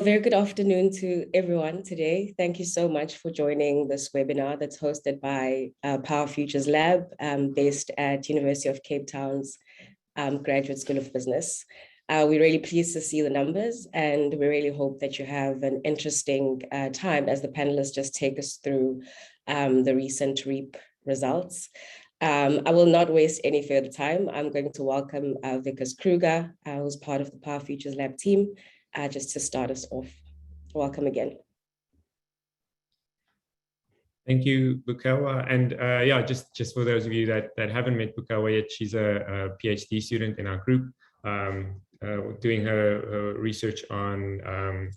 Very good afternoon to everyone today. Thank you so much for joining this webinar that's hosted by Power Futures Lab, based at University of Cape Town's Graduate School of Business. We're really pleased to see the numbers, and we really hope that you have an interesting time as the panelists just take us through the recent REIP results. I will not waste any further time. I'm going to welcome Vikas Kruger, who's part of the Power Futures Lab team, just to start us off. Welcome again. Thank you, Bukawa. And yeah, just for those of you that haven't met Bukawa yet, she's a PhD student in our group, doing her research on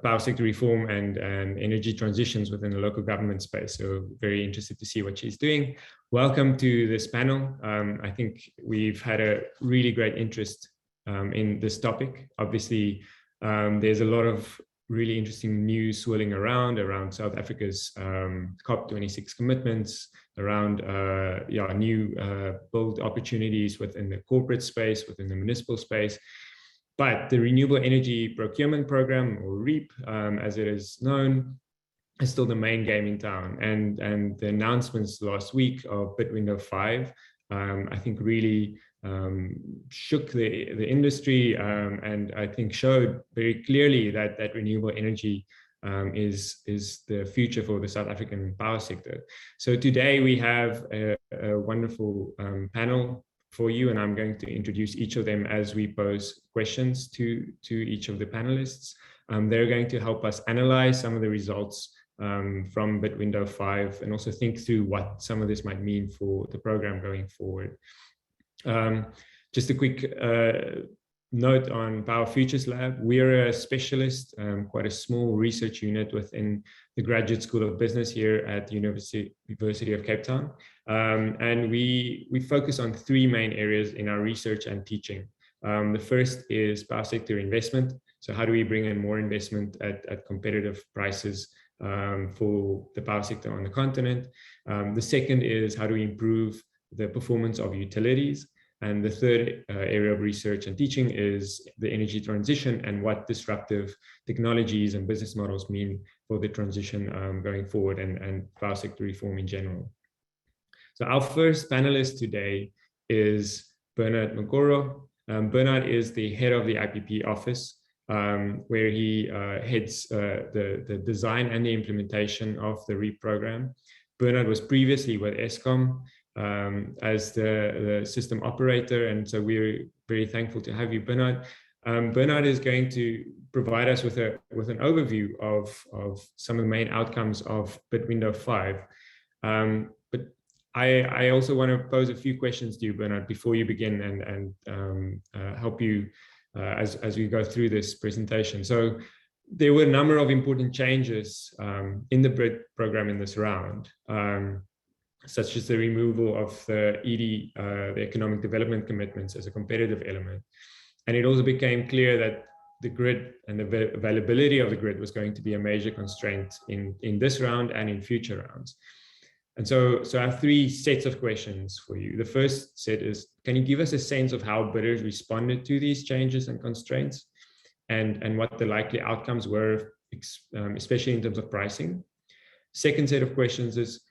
power sector reform and energy transitions within the local government space. So very interested to see what she's doing. Welcome to this panel. I think we've had a really great interest in this topic. Obviously, there's a lot of really interesting news swirling around South Africa's COP26 commitments, around new build opportunities within the corporate space, within the municipal space. But the Renewable Energy Procurement Program, or REIP, as it is known, is still the main game in town. And the announcements last week of bid window 5, I think really shook the industry, and I think showed very clearly that renewable energy is the future for the South African power sector. So today we have a wonderful panel for you, and I'm going to introduce each of them as we pose questions to each of the panelists. They're going to help us analyze some of the results from bid window 5, and also think through what some of this might mean for the program going forward. Just a quick note on Power Futures Lab. We're a specialist, quite a small research unit within the Graduate School of Business here at the University of Cape Town. And we focus on 3 main areas in our research and teaching. The first is power sector investment. So how do we bring in more investment at competitive prices for the power sector on the continent? The second is how do we improve the performance of utilities? And the third area of research and teaching is the energy transition and what disruptive technologies and business models mean for the transition going forward, and power sector reform in general. So our first panelist today is Bernard Maguro. Bernard is the head of the IPP office, where he heads the design and the implementation of the REIP program. Bernard was previously with Eskom as the system operator, and so we're very thankful to have you, Bernard. Bernard is going to provide us with an overview of some of the main outcomes of bid window 5. But I also want to pose a few questions to you, Bernard, before you begin, and help you as we go through this presentation. So there were a number of important changes in the bid program in this round, such as the removal of the ED, the economic development commitments, as a competitive element. And it also became clear that the grid and the availability of the grid was going to be a major constraint in this round and in future rounds. And so I have 3 sets of questions for you. The first set is, can you give us a sense of how bidders responded to these changes and constraints, and what the likely outcomes were, especially in terms of pricing? Second set of questions is,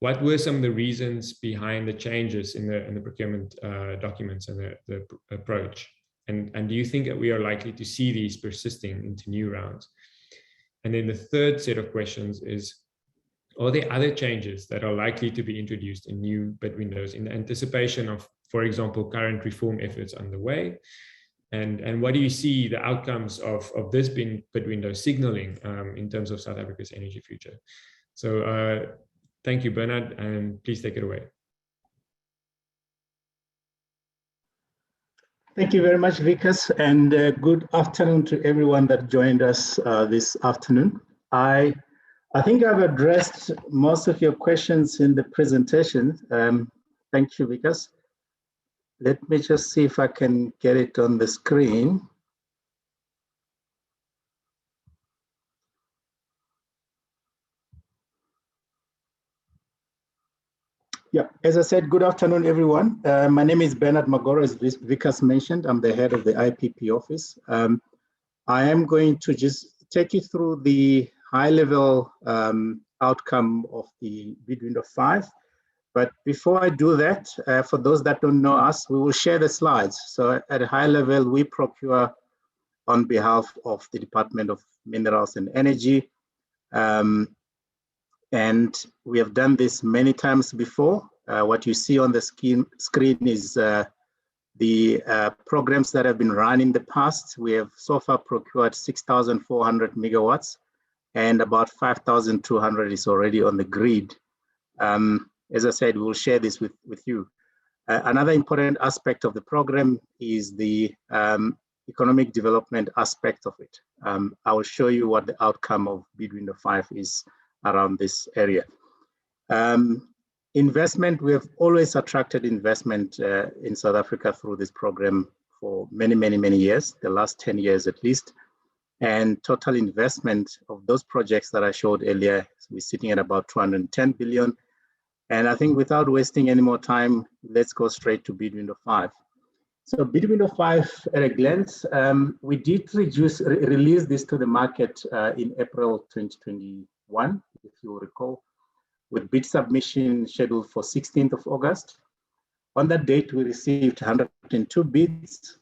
what were some of the reasons behind the changes in the procurement documents and the approach? And do you think that we are likely to see these persisting into new rounds? And then the third set of questions is, are there other changes that are likely to be introduced in new bid windows in anticipation of, for example, current reform efforts underway? And what do you see the outcomes of this bid window signaling in terms of South Africa's energy future? So thank you, Bernard, and please take it away. Thank you very much, Vikas, and good afternoon to everyone that joined us this afternoon. I think I've addressed most of your questions in the presentation. Thank you, Vikas. Let me just see if I can get it on the screen. Yeah, as I said, good afternoon, everyone. My name is Bernard Maguro, as Vikas mentioned. I'm the head of the IPP office. I am going to just take you through the high-level outcome of the bid window 5. But before I do that, for those that don't know us, we will share the slides. So at a high level, we procure on behalf of the Department of Minerals and Energy. And we have done this many times before. What you see on the screen is the programs that have been run in the past. We have so far procured 6,400 megawatts, and about 5,200 is already on the grid. As I said, we'll share this with you. Another important aspect of the program is the economic development aspect of it. I will show you what the outcome of bid window 5 is around this area. Investment, we have always attracted investment in South Africa through this program for many, many, many years, the last 10 years at least. And total investment of those projects that I showed earlier, we're sitting at about 210 billion. And I think without wasting any more time, let's go straight to bid window 5. So bid window 5 at a glance, we did release this to the market in April 2021, if you recall, with bid submission scheduled for 16th of August. On that date, we received 102 bids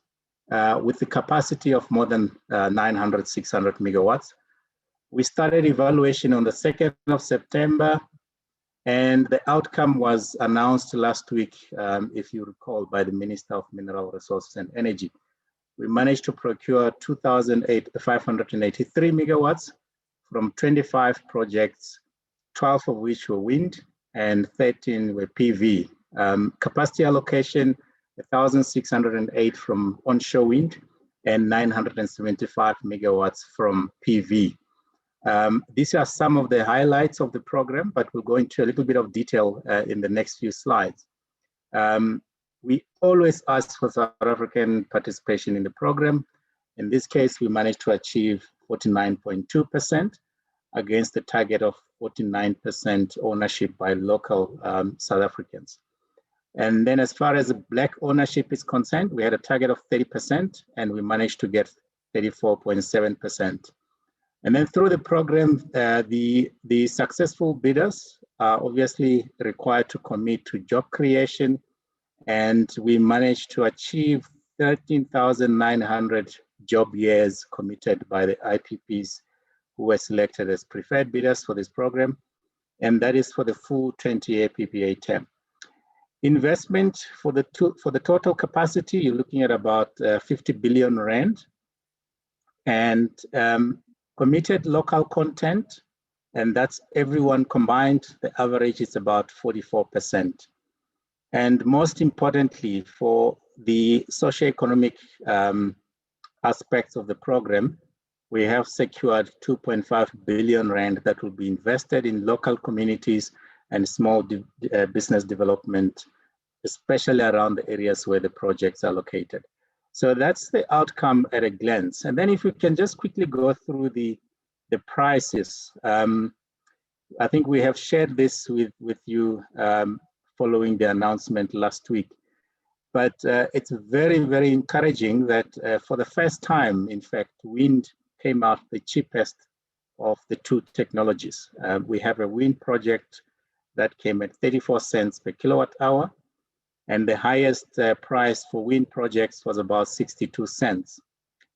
with the capacity of more than 900, 600 megawatts. We started evaluation on the 2nd of September, and the outcome was announced last week, if you recall, by the Minister of Mineral Resources and Energy. We managed to procure 2,583 megawatts from 25 projects, 12 of which were wind and 13 were PV. Capacity allocation, 1,608 from onshore wind and 975 megawatts from PV. These are some of the highlights of the program, but we'll go into a little bit of detail in the next few slides. We always ask for South African participation in the program. In this case, we managed to achieve 49.2% against the target of 49% ownership by local South Africans. And then as far as the Black ownership is concerned, we had a target of 30% and we managed to get 34.7%. And then through the program, the successful bidders are obviously required to commit to job creation, and we managed to achieve 13,900 job years committed by the IPPs who were selected as preferred bidders for this program, and that is for the full 20-year PPA term. Investment for the total capacity, you're looking at about 50 billion rand, and committed local content, and that's everyone combined, the average is about 44%. And most importantly, for the socioeconomic aspects of the program, we have secured 2.5 billion rand that will be invested in local communities and small business development, especially around the areas where the projects are located. So that's the outcome at a glance. And then if we can just quickly go through the prices. I think we have shared this with you following the announcement last week. But it's very, very encouraging that for the first time, in fact, wind came out the cheapest of the two technologies. We have a wind project that came at 34 cents per kilowatt hour. And the highest price for wind projects was about 62 cents.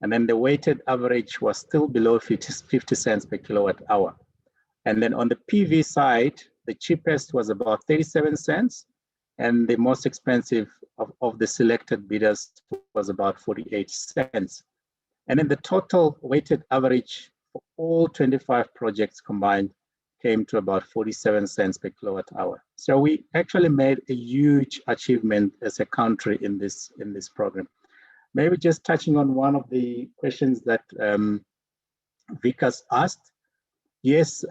And then the weighted average was still below 50 cents per kilowatt hour. And then on the PV side, the cheapest was about 37 cents. And the most expensive of the selected bidders was about 48 cents. And then the total weighted average for all 25 projects combined came to about 47 cents per kilowatt hour. So we actually made a huge achievement as a country in this program. Maybe just touching on one of the questions that Vikas asked. Yes,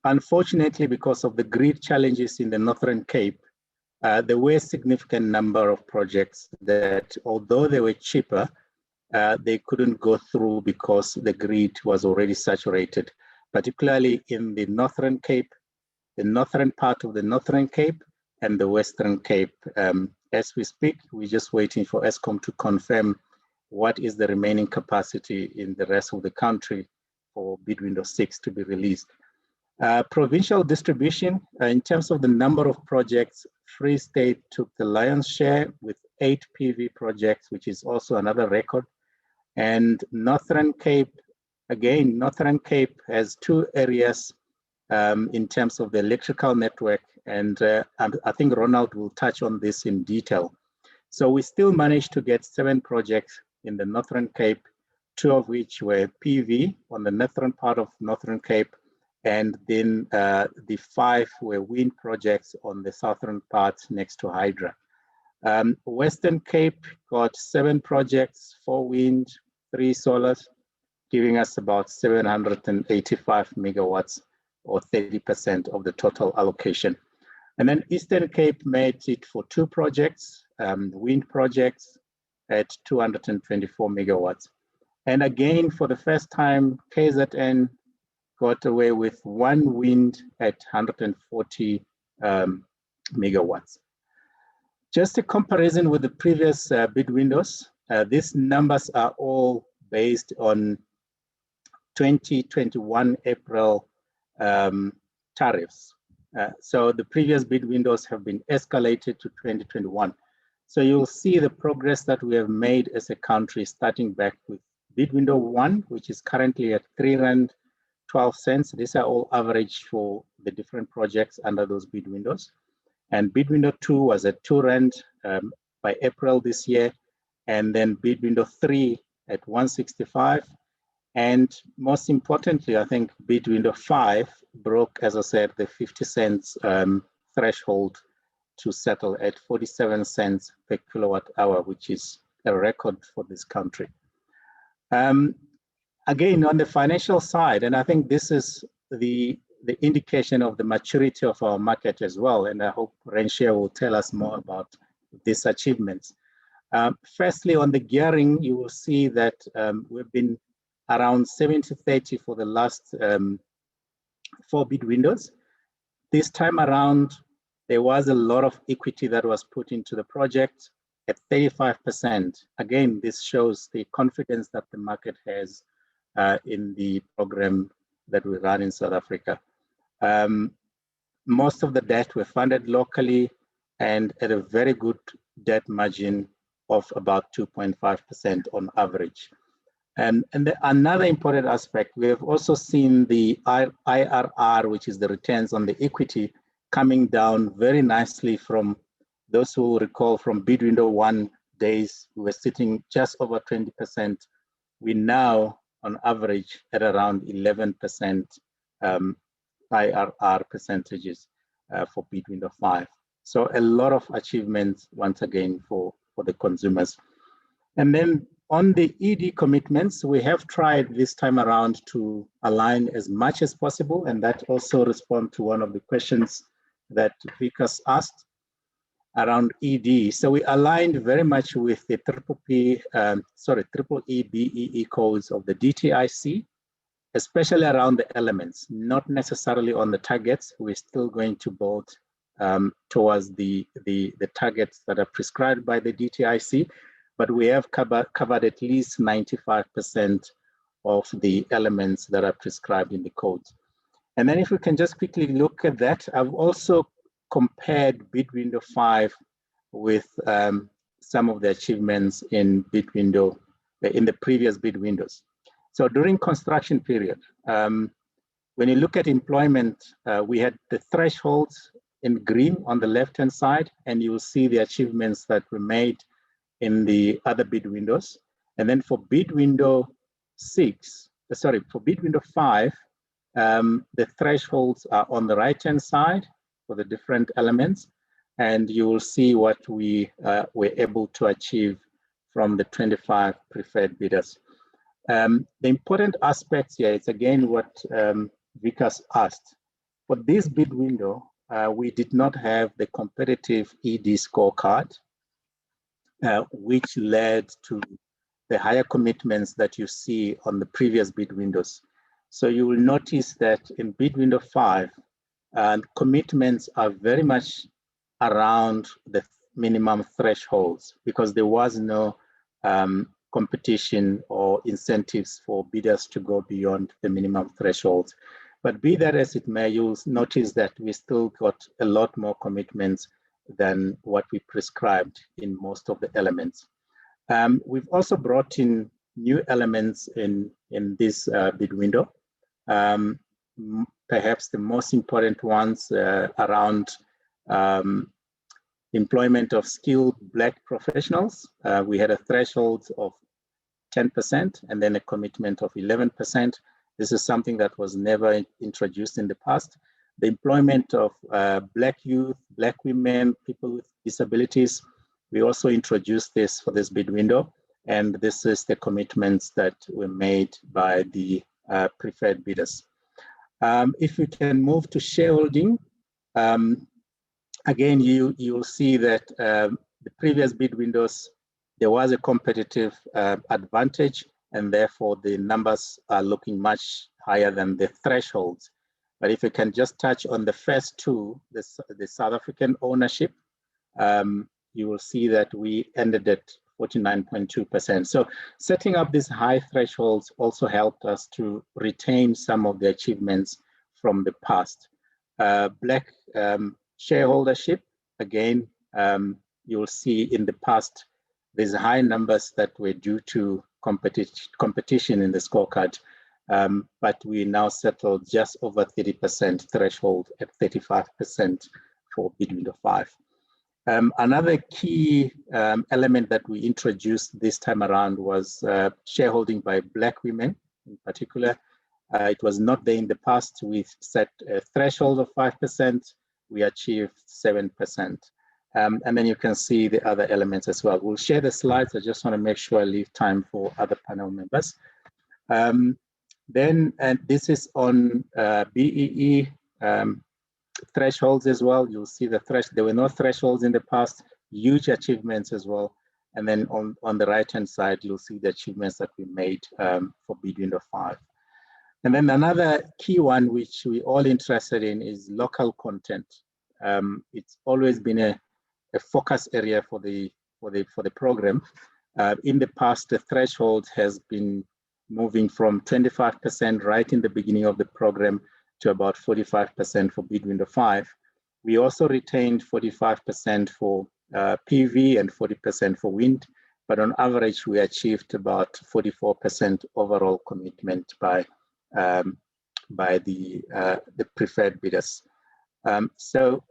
unfortunately, because of the grid challenges in the Northern Cape, there were a significant number of projects that, although they were cheaper, they couldn't go through because the grid was already saturated, particularly in the Northern Cape, the northern part of the Northern Cape, and the Western Cape. As we speak, we're just waiting for Eskom to confirm what is the remaining capacity in the rest of the country for bid window 6 to be released. Provincial distribution, in terms of the number of projects, Free State took the lion's share with 8 PV projects, which is also another record. And Northern Cape, again, Northern Cape has 2 areas in terms of the electrical network. And I think Ronald will touch on this in detail. So we still managed to get 7 projects in the Northern Cape, 2 of which were PV on the northern part of Northern Cape, and then the 5 were wind projects on the southern part next to Hydra. Western Cape got 7 projects, 4 wind, 3 solars, giving us about 785 megawatts or 30% of the total allocation. And then Eastern Cape made it for 2 projects, wind projects at 224 megawatts. And again, for the first time, KZN got away with 1 wind at 140 megawatts. Just a comparison with the previous bid windows, these numbers are all based on 2021 April tariffs. So the previous bid windows have been escalated to 2021. So you'll see the progress that we have made as a country, starting back with bid window 1, which is currently at R3.12. These are all average for the different projects under those bid windows. And bid window 2 was at R2 by April this year. And then bid window 3 at 165. And most importantly, I think bid window 5 broke, as I said, the 50 cents threshold to settle at 47 cents per kilowatt hour, which is a record for this country. Again, on the financial side, and I think this is the indication of the maturity of our market as well, and I hope Renshia will tell us more about these achievements. Firstly, on the gearing, you will see that we've been around 70-30 for the last 4 bid windows. This time around, there was a lot of equity that was put into the project at 35%. Again, this shows the confidence that the market has in the program that we run in South Africa. Most of the debt were funded locally and at a very good debt margin of about 2.5% on average. And another important aspect, we have also seen the IRR, which is the returns on the equity, coming down very nicely from those who recall from bid window 1 days, we were sitting just over 20%. We now, on average, at around 11% IRR percentages for bid window 5. So a lot of achievements, once again, for the consumers. And then on the ED commitments, we have tried this time around to align as much as possible, and that also responds to one of the questions that Vikas asked around ED. So we aligned very much with the triple E BEE codes of the DTIC, especially around the elements, not necessarily on the targets. We're still going to build towards the targets that are prescribed by the DTIC, but we have covered at least 95% of the elements that are prescribed in the codes. And then if we can just quickly look at that, I've also compared bid window 5 with some of the achievements in bid window, in the previous bid windows. So during construction period, when you look at employment, we had the thresholds in green on the left-hand side, and you will see the achievements that were made in the other bid windows. And then for bid window 5, the thresholds are on the right-hand side for the different elements, and you will see what we were able to achieve from the 25 preferred bidders. The important aspects here is again what Vikas asked. For this bid window, we did not have the competitive ED scorecard, which led to the higher commitments that you see on the previous bid windows. So you will notice that in bid window 5, commitments are very much around the minimum thresholds because there was no competition or incentives for bidders to go beyond the minimum thresholds. But be that as it may, you'll notice that we still got a lot more commitments than what we prescribed in most of the elements. We've also brought in new elements in this bid window. Perhaps the most important ones around employment of skilled Black professionals. We had a threshold of 10% and then a commitment of 11%. This is something that was never introduced in the past. The employment of Black youth, Black women, people with disabilities, we also introduced this for this bid window. And this is the commitments that were made by the preferred bidders. If we can move to shareholding, again, you'll see that the previous bid windows, there was a competitive advantage, and therefore the numbers are looking much higher than the thresholds. But if we can just touch on the first two, the South African ownership, you will see that we ended at 49.2%. So setting up these high thresholds also helped us to retain some of the achievements from the past. Black shareholdership, again, you'll see in the past, there's high numbers that were due to competition in the scorecard, but we now settled just over 30% threshold at 35% for bid window 5. Another key element that we introduced this time around was shareholding by Black women in particular. It was not there in the past. We set a threshold of 5%. We achieved 7%. And then you can see the other elements as well. We'll share the slides. I just want to make sure I leave time for other panel members. And this is on BEE thresholds as well. You'll see the there were no thresholds in the past, huge achievements as well. And then on the right-hand side, you'll see the achievements that we made for bid window 5. And then another key one, which we're all interested in, is local content. It's always been a focus area for the program. In the past, the threshold has been moving from 25% right in the beginning of the program to about 45% for bid window 5. We also retained 45% for PV and 40% for wind, but on average, we achieved about 44% overall commitment by the preferred bidders. So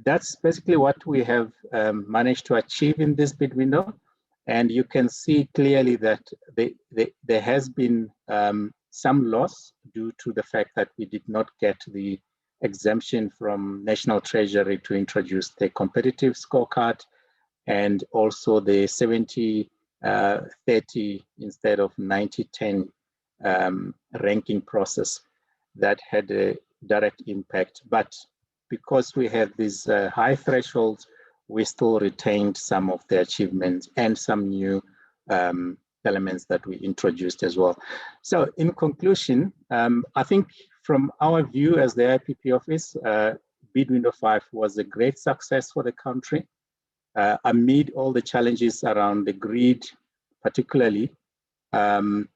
that's basically what we have managed to achieve in this bid window. And you can see clearly that there has been some loss due to the fact that we did not get the exemption from National Treasury to introduce the competitive scorecard, and also the 70-30 instead of 90-10 ranking process that had a direct impact. But because we have these high thresholds, we still retained some of the achievements and some new elements that we introduced as well. So in conclusion, I think from our view as the REI4P office, bid window 5 was a great success for the country. Amid all the challenges around the grid, particularly, and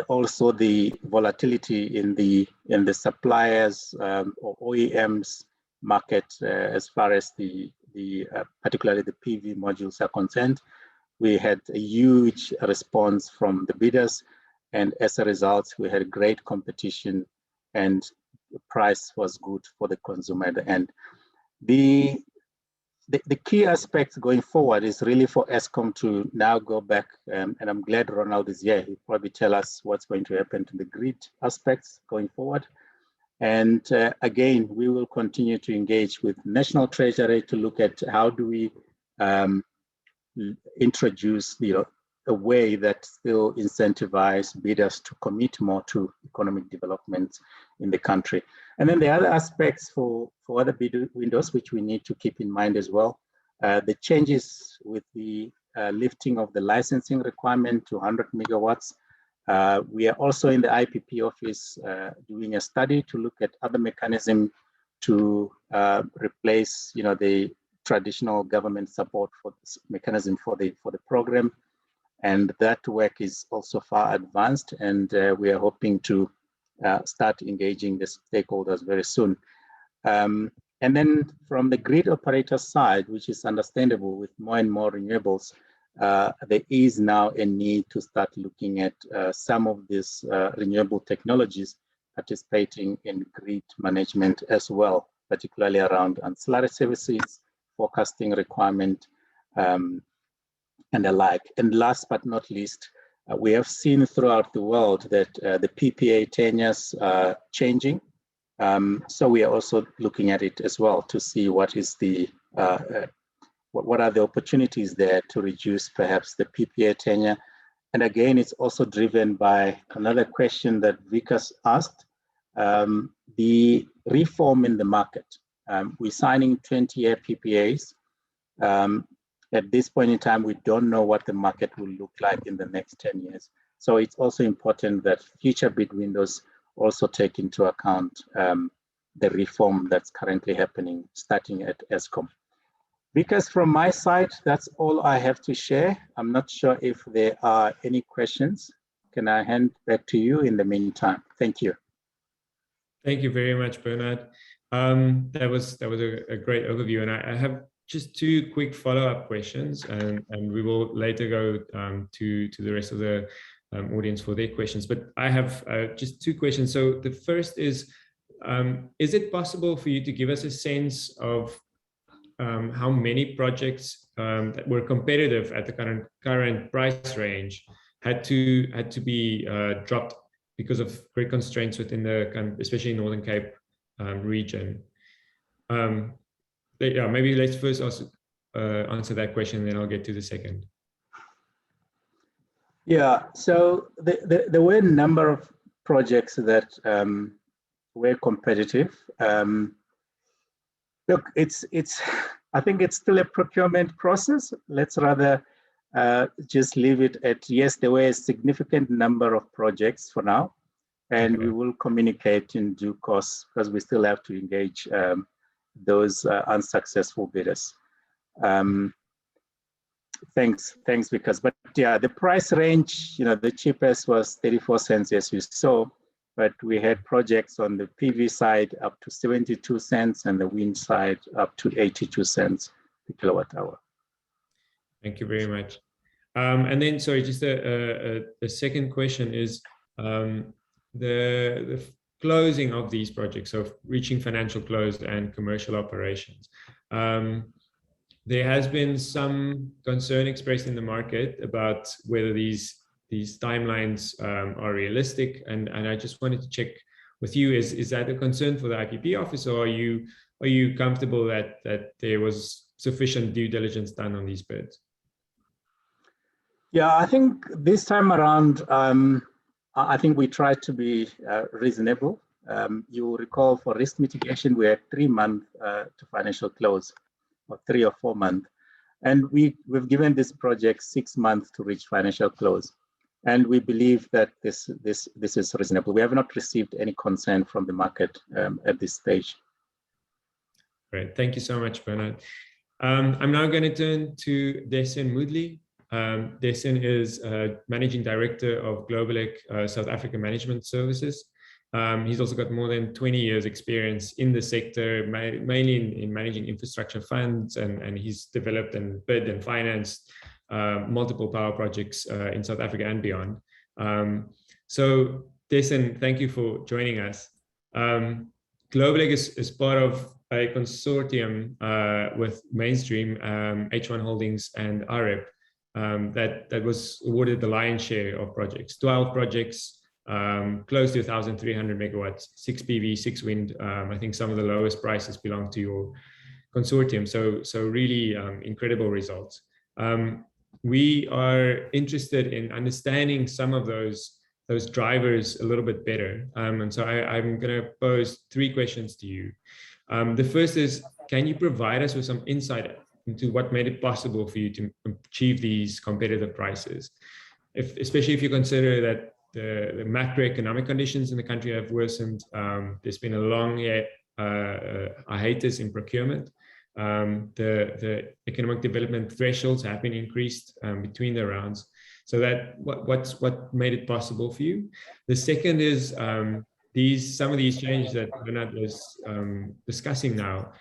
also the volatility in the suppliers or OEMs market as far as particularly the PV modules are concerned. We had a huge response from the bidders, and as a result, we had great competition, and the price was good for the consumer at the end. The key aspect going forward is really for Eskom to now go back, and I'm glad Ronald is here. He'll probably tell us what's going to happen to the grid aspects going forward. And again, we will continue to engage with National Treasury to look at how do we introduce a way that still incentivize bidders to commit more to economic development in the country. And then the other aspects for other bid windows, which we need to keep in mind as well, the changes with the lifting of the licensing requirement to 100 megawatts. We are also in the REI4P office doing a study to look at other mechanisms to replace, the traditional government support for this mechanism for the program. And that work is also far advanced, and we are hoping to start engaging the stakeholders very soon. And then from the grid operator side, which is understandable with more and more renewables, there is now a need to start looking at some of these renewable technologies participating in grid management as well, particularly around ancillary services, forecasting requirement, and the like. And last but not least, we have seen throughout the world that the PPA tenures are changing. So we are also looking at it as well to see what is the what are the opportunities there to reduce perhaps the PPA tenure. And again, it's also driven by another question that Vikas asked, the reform in the market. We're signing 20-year PPAs. At this point in time, we don't know what the market will look like in the next 10 years. So it's also important that future bid windows also take into account the reform that's currently happening, starting at ESCOM. Because from my side, that's all I have to share. I'm not sure if there are any questions. Can I hand back to you in the meantime? Thank you. Thank you very much, Bernard. That was a great overview, and I have just two quick follow-up questions, and we will later go to the rest of the audience for their questions. But I have just two questions. So the first is it possible for you to give us a sense of how many projects that were competitive at the current price range had to be dropped because of grid constraints within the, especially Northern Cape region? Yeah, maybe let's first answer that question, and then I'll get to the second. Yeah, so there were a number of projects that were competitive. Look, I think it's still a procurement process. Let's rather just leave it at, yes, there were a significant number of projects for now, and okay, we will communicate in due course because we still have to engage those unsuccessful bidders. Thanks, because, but yeah, the price range, the cheapest was 34 cents, as you saw, but we had projects on the PV side up to 72 cents and the wind side up to 82 cents per kilowatt hour. Thank you very much. And then, sorry, just a second question is the closing of these projects, so reaching financial close and commercial operations. There has been some concern expressed in the market about whether these timelines are realistic, and I just wanted to check with you, is that a concern for the IPP office, or are you comfortable that there was sufficient due diligence done on these bids? Yeah, I think this time around, I think we tried to be reasonable. You will recall for risk mitigation, we had 3 months to financial close, or 3 or 4 months. And we've given this project 6 months to reach financial close. And we believe that this is reasonable. We have not received any concern from the market at this stage. Great, thank you so much, Bernard. I'm now going to turn to Desen Moodley. Desen is Managing Director of Global South Africa Management Services. He's also got more than 20 years experience in the sector, mainly in managing infrastructure funds, and he's developed and bid and financed multiple power projects in South Africa and beyond. So Desen, thank you for joining us. Global is part of a consortium with Mainstream, H1 Holdings, and REI4P that was awarded the lion's share of projects, 12 projects, close to 1,300 megawatts, 6 PV, 6 wind. I think some of the lowest prices belong to your consortium. So really incredible results. We are interested in understanding some of those drivers a little bit better. And so I'm going to pose 3 questions to you. The first is, can you provide us with some insight into what made it possible for you to achieve these competitive prices, especially if you consider that the macroeconomic conditions in the country have worsened. There's been a long hiatus in procurement. The economic development thresholds have been increased between the rounds. So that what made it possible for you. The second is some of these changes that Bernard was discussing now.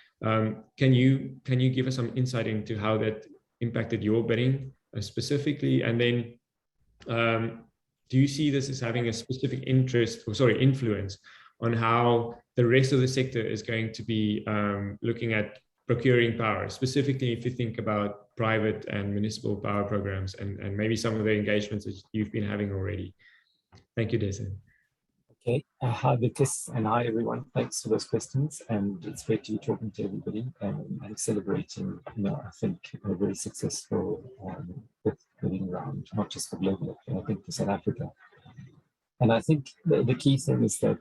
Can you give us some insight into how that impacted your bidding specifically? And then do you see this as having a specific influence on how the rest of the sector is going to be looking at procuring power, specifically if you think about private and municipal power programs and maybe some of the engagements that you've been having already? Thank you, Jason. Okay, hi Vikas and hi everyone. Thanks for those questions, and it's great to be talking to everybody and celebrating, I think a very successful bidding round, not just for global, I think for South Africa. And I think the key thing is that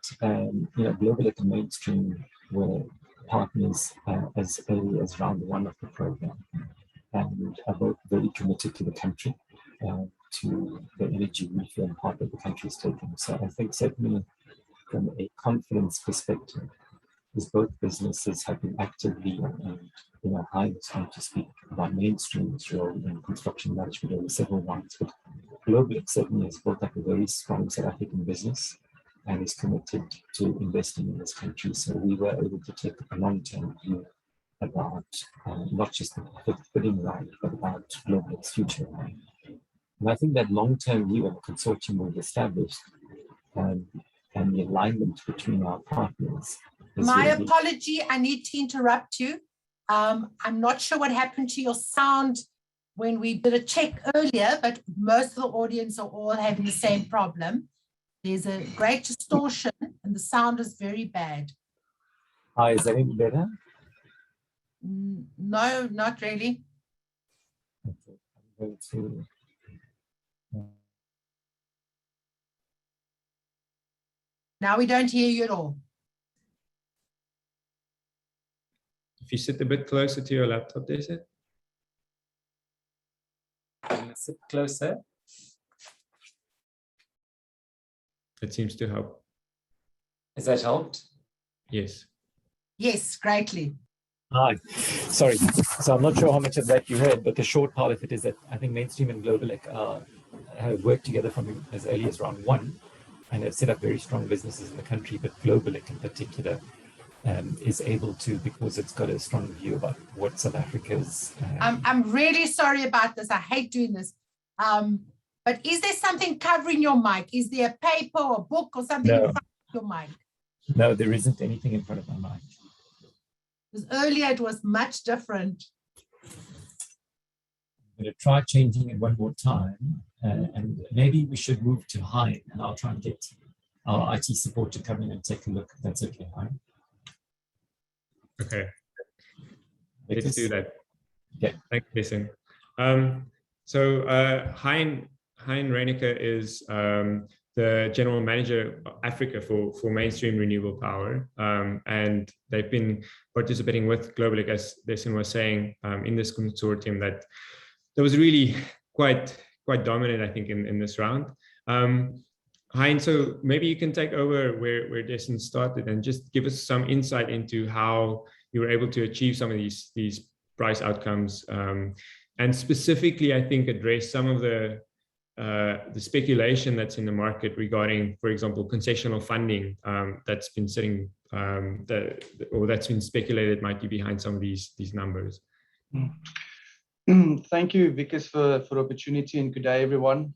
global and mainstream were partners as early as round one of the program, and are both very committed to the country, to the energy reform part that the country is taking. So I think certainly from a confidence perspective, as both businesses have been actively and high time to speak about mainstream's role in construction management over several months, but globally certainly has built up a very strong South African business and is committed to investing in this country. So we were able to take a long-term view about not just the bidding round, but about global's future. And I think that long-term view and the consortium we've established and the alignment between our partners. My apology, I need to interrupt you. I'm not sure what happened to your sound when we did a check earlier, but most of the audience are all having the same problem. There's a great distortion and the sound is very bad. Hi, is that any better? No, not really. Okay. I'm going to now we don't hear you at all. If you sit a bit closer to your laptop, is it? I'm going to sit closer. It seems to help. Has that helped? Yes. Yes, greatly. Hi, sorry. So I'm not sure how much of that you heard, but the short part of it is that I think mainstream and global have worked together from as early as round one and have set up very strong businesses in the country, but global in particular is able to, because it's got a strong view about what South Africa's... I'm really sorry about this. I hate doing this. But is there something covering your mic? Is there a paper or a book or something in front of your mic? No, there isn't anything in front of my mic. Because earlier it was much different. I'm going to try changing it one more time, and maybe we should move to Hein, and I'll try and get our IT support to come in and take a look, if that's okay, Hein. Okay, let's do that. Okay. Thanks, Jason. So Hein Reinicker is the General Manager of Africa for Mainstream Renewable Power, and they've been participating with Global, as Jason was saying, in this consortium that was really quite dominant, I think, in this round. Hein, so maybe you can take over where Jason started and just give us some insight into how you were able to achieve some of these price outcomes, and specifically, I think, address some of the speculation that's in the market regarding, for example, concessional funding that's been sitting, or that's been speculated might be behind some of these numbers. Thank you, Vikas, for the opportunity, and good day, everyone.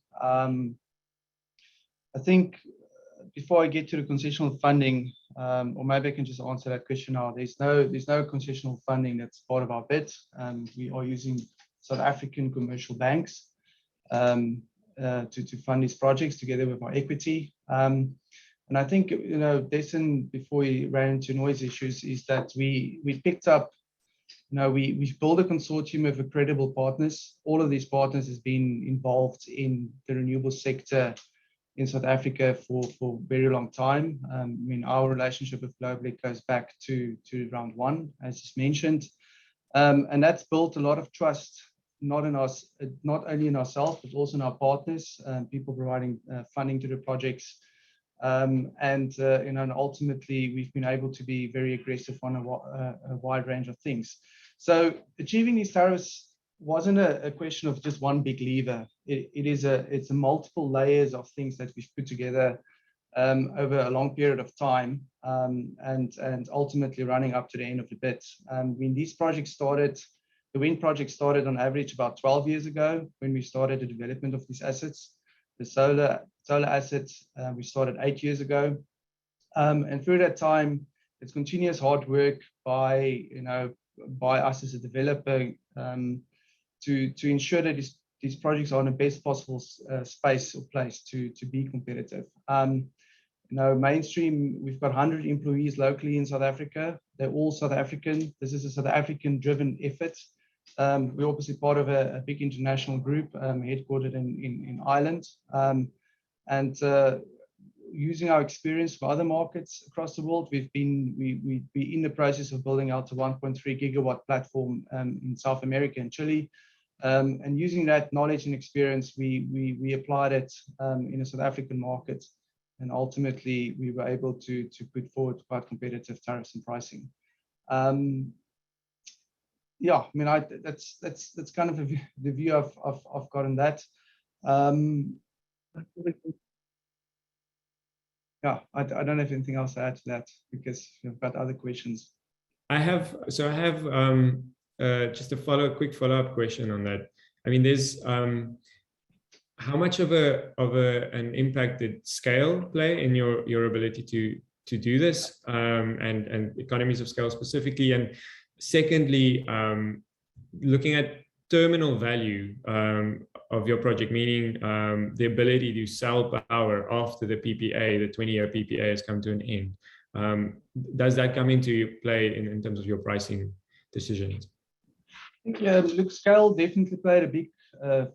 I think before I get to the concessional funding, or maybe I can just answer that question now. There's no concessional funding that's part of our bid. We are using South African commercial banks to fund these projects together with our equity. And I think, Jason, before we ran into noise issues, is that we picked up, we built a consortium of credible partners. All of these partners has been involved in the renewable sector in South Africa for a very long time. I mean, our relationship with Global goes back to round one, as just mentioned. And that's built a lot of trust, not only in ourselves, but also in our partners, people providing funding to the projects. And ultimately, we've been able to be very aggressive on a wide range of things. So achieving these tariffs wasn't a question of just one big lever. It's a multiple layers of things that we've put together over a long period of time, and ultimately running up to the end of the bit. When these projects started, the wind project started on average about 12 years ago when we started the development of these assets. The solar assets we started 8 years ago, and through that time, it's continuous hard work by us as a developer to ensure that these projects are in the best possible space or place to be competitive. Mainstream, we've got 100 employees locally in South Africa. They're all South African. This is a South African-driven effort. We're obviously part of a big international group headquartered in Ireland. Using our experience from other markets across the world, we've been in the process of building out a 1.3 gigawatt platform in South America and Chile. And using that knowledge and experience, we applied it in a South African market. And ultimately, we were able to put forward quite competitive tariffs and pricing. Yeah, I mean, that's kind of the view I've got on that. Yeah, I don't have anything else to add to that because you've got other questions. I have just a quick follow-up question on that. I mean, there's how much of an impact did scale play in your ability to do this, and economies of scale specifically? And secondly, looking at terminal value of your project, meaning the ability to sell power after the PPA, the 20-year PPA has come to an end. Does that come into play in terms of your pricing decisions? Yeah, look, scale definitely played a big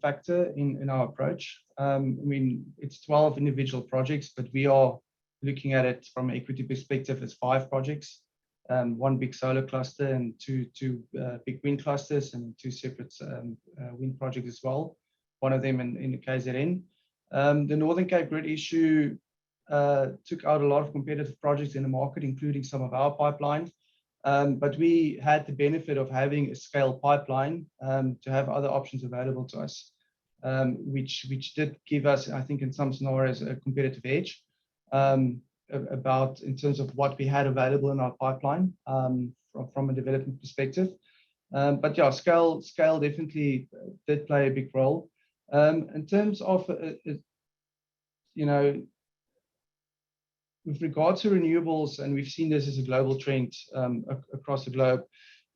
factor in our approach. I mean, it's 12 individual projects, but we are looking at it from an equity perspective as 5 projects. One big solar cluster and two big wind clusters and 2 separate wind projects as well. One of them in the KZN. The Northern Cape grid issue took out a lot of competitive projects in the market, including some of our pipeline. But we had the benefit of having a scale pipeline to have other options available to us, which did give us, I think, in some scenarios, a competitive edge. About in terms of what we had available in our pipeline from a development perspective. But yeah, scale definitely did play a big role. In terms of, with regards to renewables, and we've seen this as a global trend across the globe,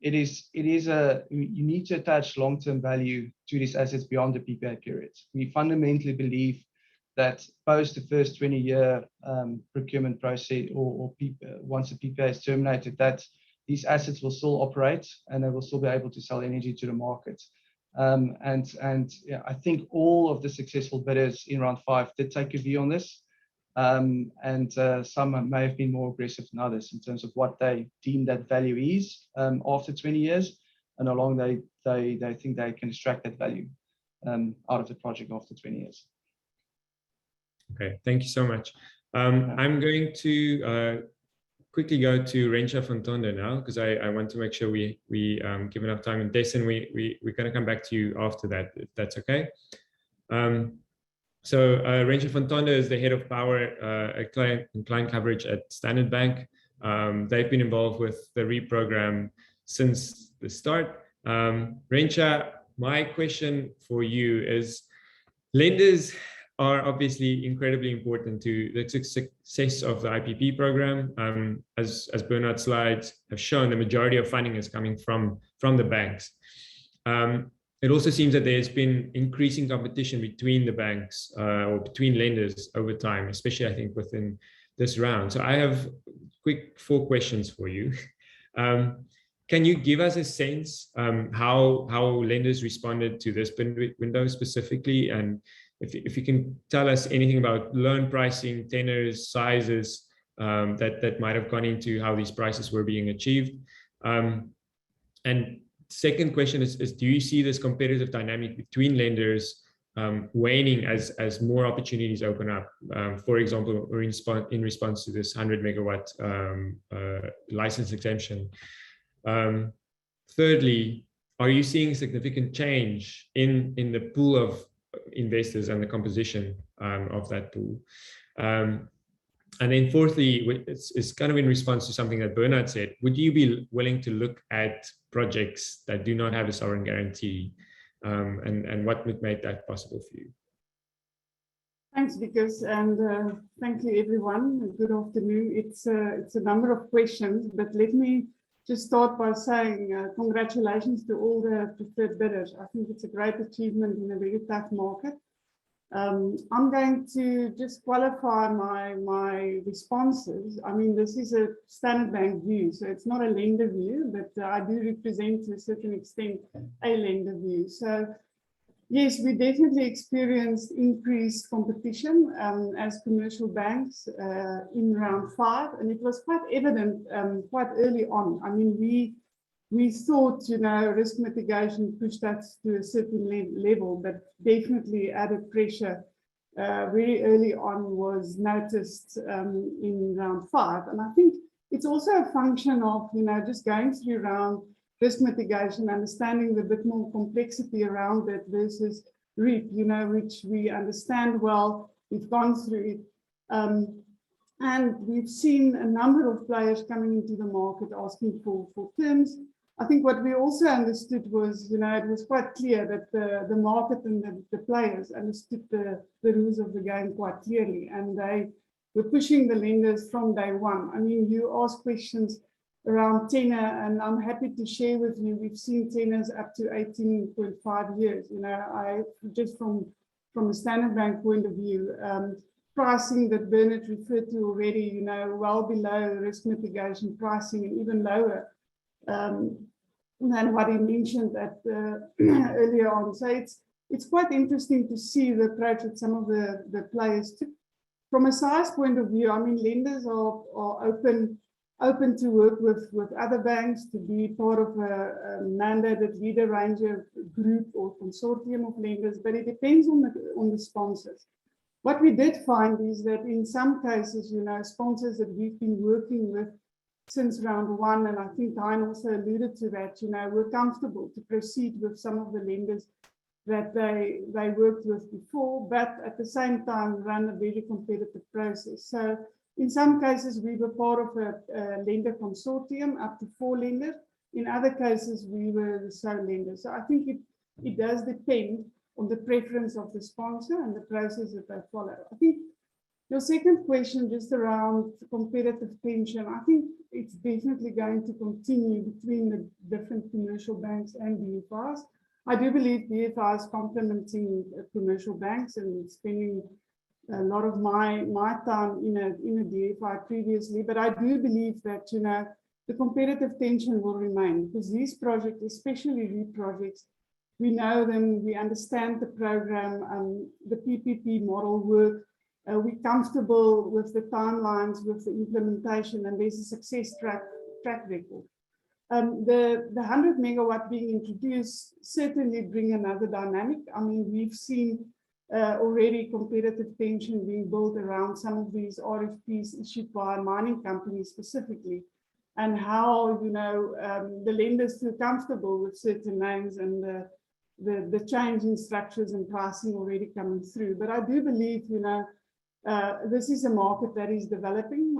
you need to attach long-term value to these assets beyond the PPA period. We fundamentally believe that post the first 20-year procurement process or once the PPA is terminated, that these assets will still operate and they will still be able to sell energy to the market. And yeah, I think all of the successful bidders in round 5 did take a view on this. And some may have been more aggressive than others in terms of what they deem that value is after 20 years and how long they think they can extract that value out of the project after 20 years. Okay, thank you so much. I'm going to quickly go to Rensha van Tonder now, because I want to make sure we give enough time. And Dessen, we're going to come back to you after that, if that's okay. So Rensha van Tonder is the head of power client coverage at Standard Bank. They've been involved with the REI program since the start. Rensha, my question for you is, lenders are obviously incredibly important to the success of the IPP program. As Bernard's slides have shown, the majority of funding is coming from the banks. It also seems that there's been increasing competition between the banks or between lenders over time, especially I think within this round. So I have quick 4 questions for you. Can you give us a sense how lenders responded to this window specifically? And if you can tell us anything about loan pricing, tenors, sizes that might have gone into how these prices were being achieved. And second question is do you see this competitive dynamic between lenders waning as more opportunities open up? For example, or in response to this 100 megawatt license exemption. Thirdly, are you seeing significant change in the pool of investors and the composition of that pool? And then fourthly, it's kind of in response to something that Bernard said, would you be willing to look at projects that do not have a sovereign guarantee? And what would make that possible for you? Thanks, Vikas, and thank you, everyone. Good afternoon. It's a number of questions, but let me just start by saying congratulations to all the preferred bidders. I think it's a great achievement in a very tough market. I'm going to just qualify my responses. I mean, this is a Standard Bank view, so it's not a lender view, but I do represent to a certain extent a lender view. So yes, we definitely experienced increased competition as commercial banks in round 5, and it was quite evident quite early on. I mean, we thought, risk mitigation pushed us to a certain level, but definitely added pressure very early on was noticed in round 5. And I think it's also a function of, just going through round risk mitigation, understanding the bit more complexity around it versus REI4P, which we understand well, we've gone through it. And we've seen a number of players coming into the market asking for terms. I think what we also understood was, it was quite clear that the market and the players understood the rules of the game quite clearly, and they were pushing the lenders from day one. I mean, you ask questions around tenor, and I'm happy to share with you, we've seen tenors up to 18.5 years. I just from a Standard Bank point of view, pricing that Bernard referred to already, well below risk mitigation pricing and even lower than what he mentioned earlier on. So it's quite interesting to see the approach that some of the players took. From a size point of view, I mean, lenders are open to work with other banks, to be part of a mandated leader ranger group or consortium of lenders, but it depends on the sponsors. What we did find is that in some cases, sponsors that we've been working with since round 1, and I think Hein also alluded to that, we're comfortable to proceed with some of the lenders that they worked with before, but at the same time run a very competitive process. So in some cases, we were part of a lender consortium, up to 4 lenders. In other cases, we were the sole lender. So I think it does depend on the preference of the sponsor and the process that they follow. I think your second question, just around competitive tension, I think it's definitely going to continue between the different commercial banks and DFIs. I do believe DFIs complementing commercial banks, and spending a lot of my time in a DFI previously, but I do believe that the competitive tension will remain, because these projects, especially REIT projects, we know them, we understand the program, the PPP model work, we're comfortable with the timelines, with the implementation, and there's a success track record. The 100 megawatt being introduced certainly bring another dynamic. I mean, we've seen already competitive tension being built around some of these RFPs issued by mining companies specifically, and how the lenders feel comfortable with certain names and the change in structures and pricing already coming through. But I do believe this is a market that is developing.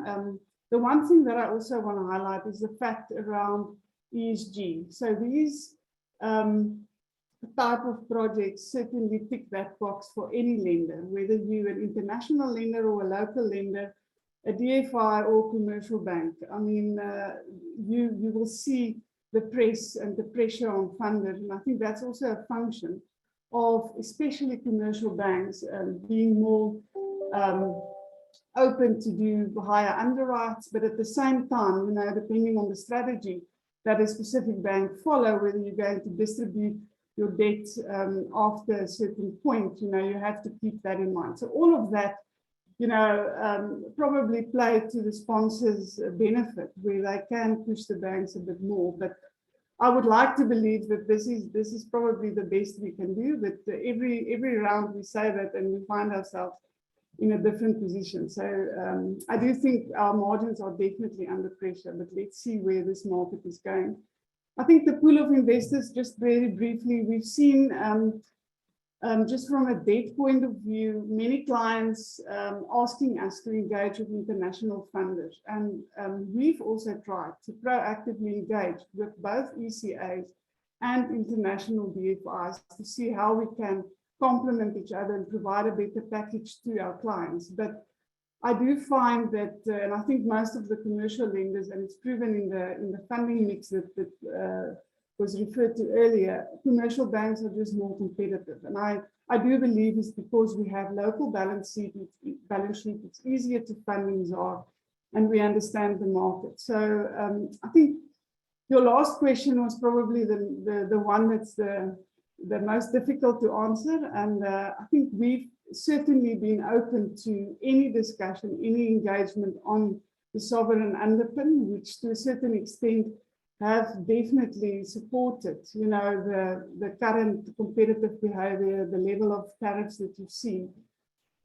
The one thing that I also want to highlight is the fact around ESG. So these type of projects certainly tick that box for any lender, whether you're an international lender or a local lender, a DFI or commercial bank. I mean, you will see the press and the pressure on funders, and I think that's also a function of especially commercial banks being more open to do higher underwrites, but at the same time, depending on the strategy that a specific bank follow, whether you're going to distribute your debt after a certain point, you have to keep that in mind. So all of that, probably play to the sponsors' benefit, where they can push the banks a bit more. But I would like to believe that this is probably the best we can do. But every round we say that, and we find ourselves in a different position. So I do think our margins are definitely under pressure, but let's see where this market is going. I think the pool of investors, just very briefly, we've seen just from a debt point of view, many clients asking us to engage with international funders. And we've also tried to proactively engage with both ECAs and international DFIs to see how we can complement each other and provide a better package to our clients. But I do find that, and I think most of the commercial lenders, and it's proven in the funding mix that was referred to earlier, commercial banks are just more competitive. And I do believe it's because we have local balance sheet, it's easier to fund in ZAR, and we understand the market. So I think your last question was probably the one that's the most difficult to answer. And I think we've certainly been open to any discussion, any engagement on the sovereign underpin, which to a certain extent have definitely supported, you know, the current competitive behavior, the level of tariffs that you've seen.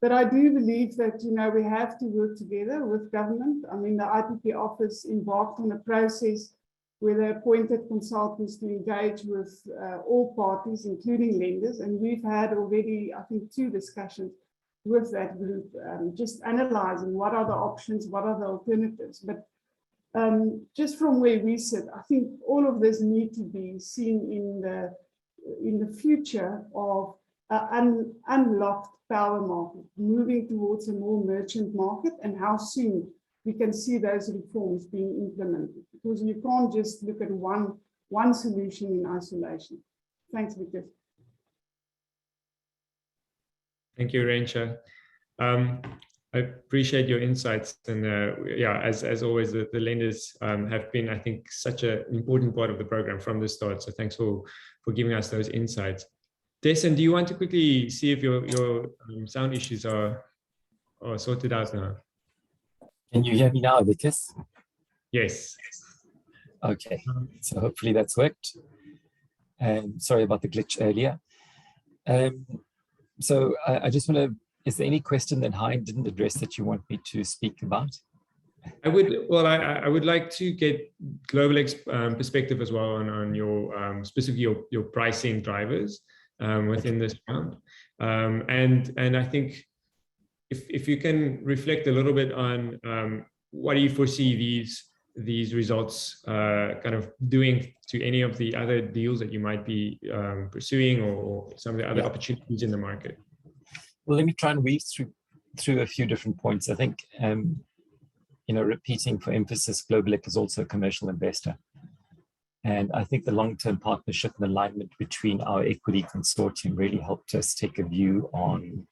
But I do believe that, you know, we have to work together with government. I mean, the IPP office embarked on a process where they appointed consultants to engage with all parties, including lenders. And we've had already, I think, 2 discussions with that group, just analysing what are the options, what are the alternatives. But just from where we sit, I think all of this need to be seen in the future of an unlocked power market, moving towards a more merchant market, and how soon we can see those reforms being implemented, because you can't just look at one solution in isolation. Thanks, Vikas. Thank you, Rencha. I appreciate your insights, and yeah, as always, the lenders have been, I think, such an important part of the program from the start. So thanks for giving us those insights. Dessen, do you want to quickly see if your sound issues are sorted out now? Can you hear me now, Vikas? Yes. Okay, so hopefully that's worked. Sorry about the glitch earlier. So I just want to, is there any question that Hein didn't address that you want me to speak about? I would like to get global perspective as well on your specifically your pricing drivers within this round. And I think if you can reflect a little bit on what do you foresee these results kind of doing to any of the other deals that you might be pursuing, or some of the other opportunities in the market? Well, let me try and weave through a few different points. I think, you know, repeating for emphasis, Global is also a commercial investor. And I think the long-term partnership and alignment between our equity consortium really helped us take a view on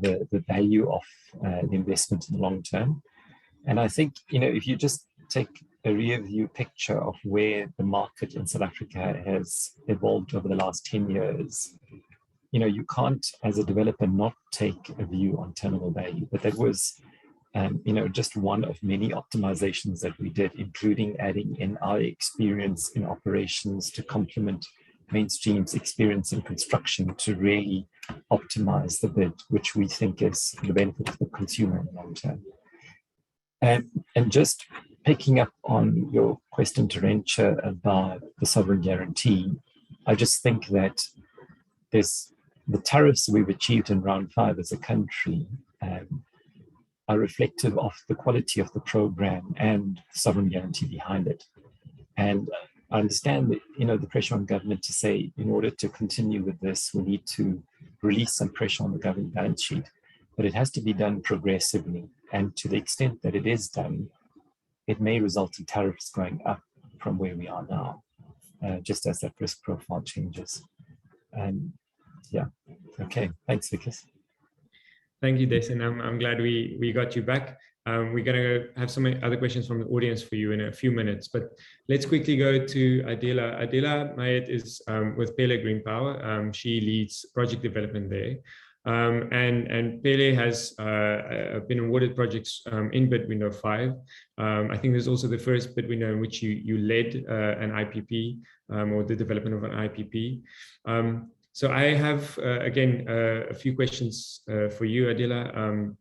the value of the investment in the long term. And I think, you know, if you just take a rear view picture of where the market in South Africa has evolved over the last 10 years, you know, you can't, as a developer, not take a view on terminal value. But that was, you know, just one of many optimizations that we did, including adding in our experience in operations to complement Mainstream's experience in construction to really optimize the bid, which we think is the benefit of the consumer in the long term. And just picking up on your question to Rencha about the sovereign guarantee, I just think that the tariffs we've achieved in round 5 as a country are reflective of the quality of the program and the sovereign guarantee behind it. And I understand that, you know, the pressure on government to say, in order to continue with this, we need to release some pressure on the government balance sheet, but it has to be done progressively. And to the extent that it is done, it may result in tariffs going up from where we are now, just as that risk profile changes. Yeah, okay, thanks, Vikas. Thank you, Dessen. I'm glad we got you back. We're going to have some other questions from the audience for you in a few minutes, but let's quickly go to Adela. Adela Mayet is with Pele Green Power. She leads project development there. And Pele has been awarded projects in bid window 5. I think there's also the first bid window in which you led an IPP or the development of an IPP. So I have, again, a few questions for you, Adela.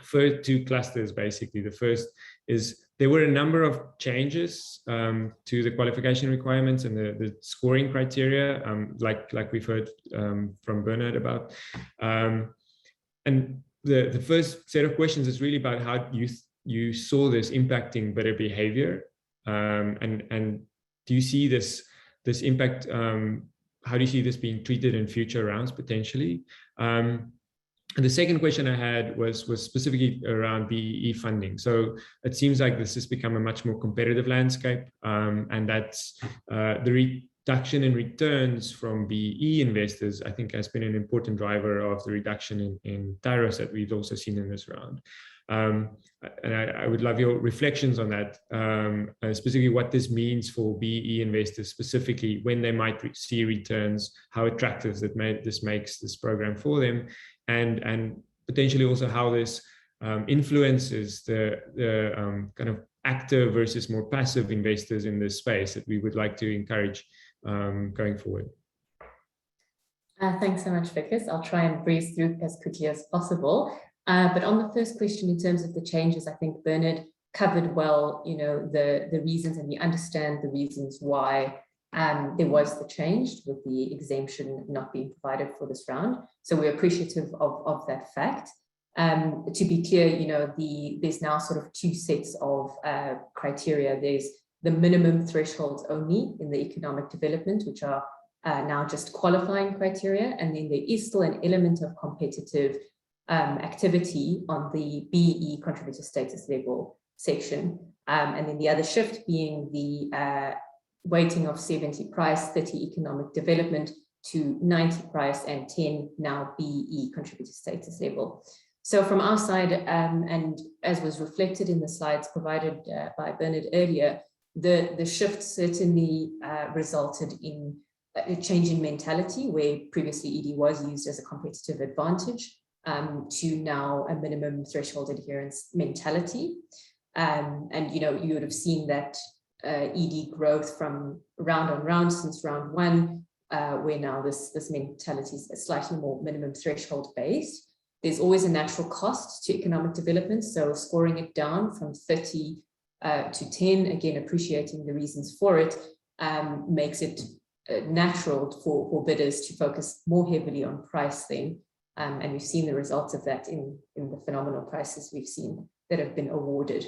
first two clusters, basically. The first is there were a number of changes to the qualification requirements and the scoring criteria, like we've heard from Bernard about. And the first set of questions is really about how you saw this impacting bidder behavior, and do you see this impact? How do you see this being treated in future rounds potentially? And the second question I had was specifically around BEE funding. So it seems like this has become a much more competitive landscape, and that's the reduction in returns from BEE investors, I think, has been an important driver of the reduction in tariffs that we've also seen in this round. And I would love your reflections on that, specifically what this means for BEE investors, specifically when they might see returns, how attractive this makes this program for them, and potentially also how this influences the kind of active versus more passive investors in this space that we would like to encourage going forward. Thanks so much, Vickers. I'll try and breeze through as quickly as possible. But on the first question, in terms of the changes, I think Bernard covered well, the reasons, and we understand the reasons why there was the change with the exemption not being provided for this round. So we're appreciative of that fact. To be clear, there's now sort of two sets of criteria. There's the minimum thresholds only in the economic development, which are now just qualifying criteria. And then there is still an element of competitive activity on the BEE contributor status level section. And then the other shift being the weighting of 70 price, 30 economic development to 90 price and 10 now BEE contributor status level. So from our side, and as was reflected in the slides provided by Bernard earlier, the shift certainly resulted in a change in mentality, where previously ED was used as a competitive advantage, to now a minimum threshold adherence mentality. And you would have seen that ED growth from round on round since round one, where now this mentality is slightly more minimum threshold based. There's always a natural cost to economic development, so scoring it down from 30 to 10, again, appreciating the reasons for it, makes it natural for bidders to focus more heavily on price then. And we've seen the results of that in the phenomenal prices we've seen that have been awarded.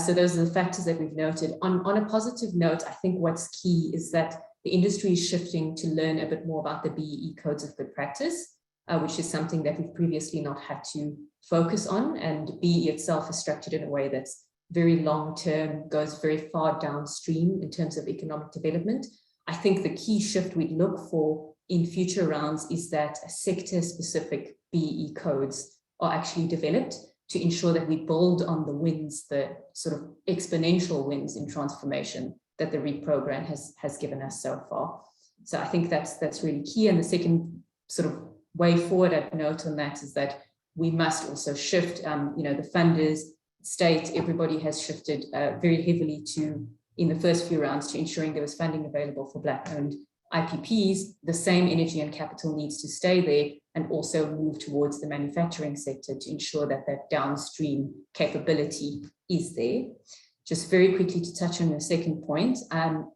So those are the factors that we've noted. On a positive note, I think what's key is that the industry is shifting to learn a bit more about the BEE codes of good practice, which is something that we've previously not had to focus on. And BEE itself is structured in a way that's very long-term, goes very far downstream in terms of economic development. I think the key shift we'd look for in future rounds is that sector-specific BEE codes are actually developed to ensure that we build on the wins, the sort of exponential wins in transformation that the REI program has given us so far. So I think that's really key. And the second sort of way forward I'd note on that is that we must also shift, the funders, state, everybody has shifted very heavily to, in the first few rounds, to ensuring there was funding available for Black-owned IPPs. The same energy and capital needs to stay there, and also move towards the manufacturing sector to ensure that that downstream capability is there. Just very quickly to touch on your second point,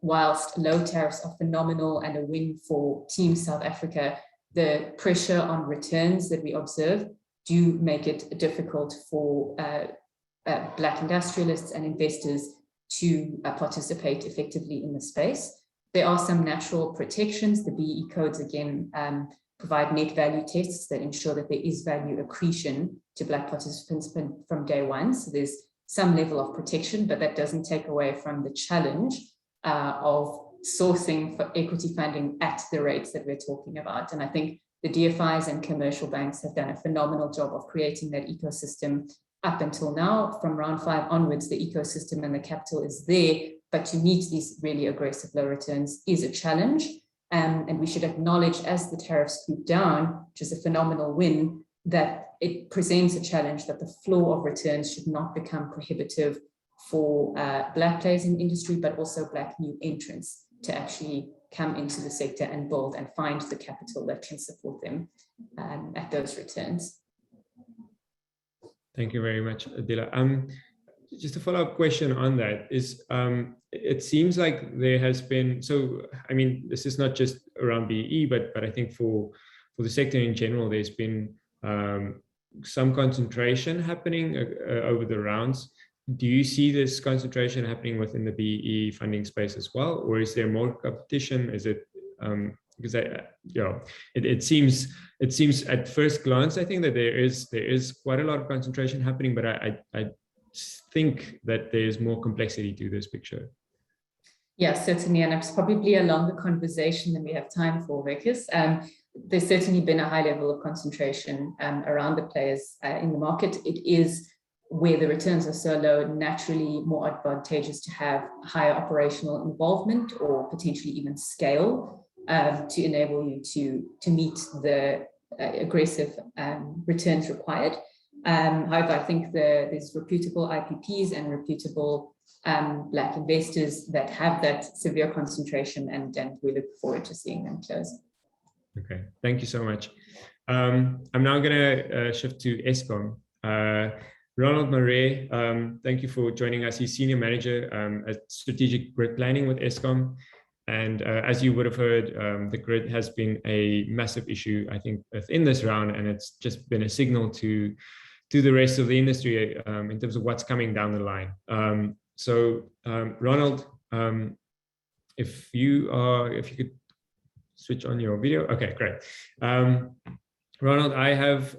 whilst low tariffs are phenomenal and a win for Team South Africa, the pressure on returns that we observe do make it difficult for Black industrialists and investors to participate effectively in the space. There are some natural protections. The BEE codes, again, provide net value tests that ensure that there is value accretion to Black participants from day one. So there's some level of protection, but that doesn't take away from the challenge of sourcing for equity funding at the rates that we're talking about. And I think the DFIs and commercial banks have done a phenomenal job of creating that ecosystem up until now. From round 5 onwards, the ecosystem and the capital is there, but to meet these really aggressive low returns is a challenge. And we should acknowledge, as the tariffs swoop down, which is a phenomenal win, that it presents a challenge that the floor of returns should not become prohibitive for Black players in industry, but also Black new entrants to actually come into the sector and build and find the capital that can support them at those returns. Thank you very much, Adila. Just a follow-up question on that is, it seems like there has been, so, I mean, this is not just around BE, but I think for the sector in general, there's been some concentration happening over the rounds. Do you see this concentration happening within the BE funding space as well, or is there more competition? Is it because it seems at first glance, I think that there is quite a lot of concentration happening, but I think that there's more complexity to this picture. Yeah, certainly, and it's probably a longer conversation than we have time for, Vickers. There's certainly been a high level of concentration around the players in the market. It is where the returns are so low, naturally more advantageous to have higher operational involvement or potentially even scale to enable you to meet the aggressive returns required. However, I think there's reputable IPPs and reputable Black investors that have that severe concentration, and we look forward to seeing them close. Okay, thank you so much. I'm now going to shift to Eskom. Ronald Murray, thank you for joining us. He's Senior Manager at Strategic Grid Planning with Eskom. And as you would have heard, the grid has been a massive issue, I think, within this round, and it's just been a signal to the rest of the industry in terms of what's coming down the line. Ronald, if you could switch on your video. Okay, great. Ronald, I have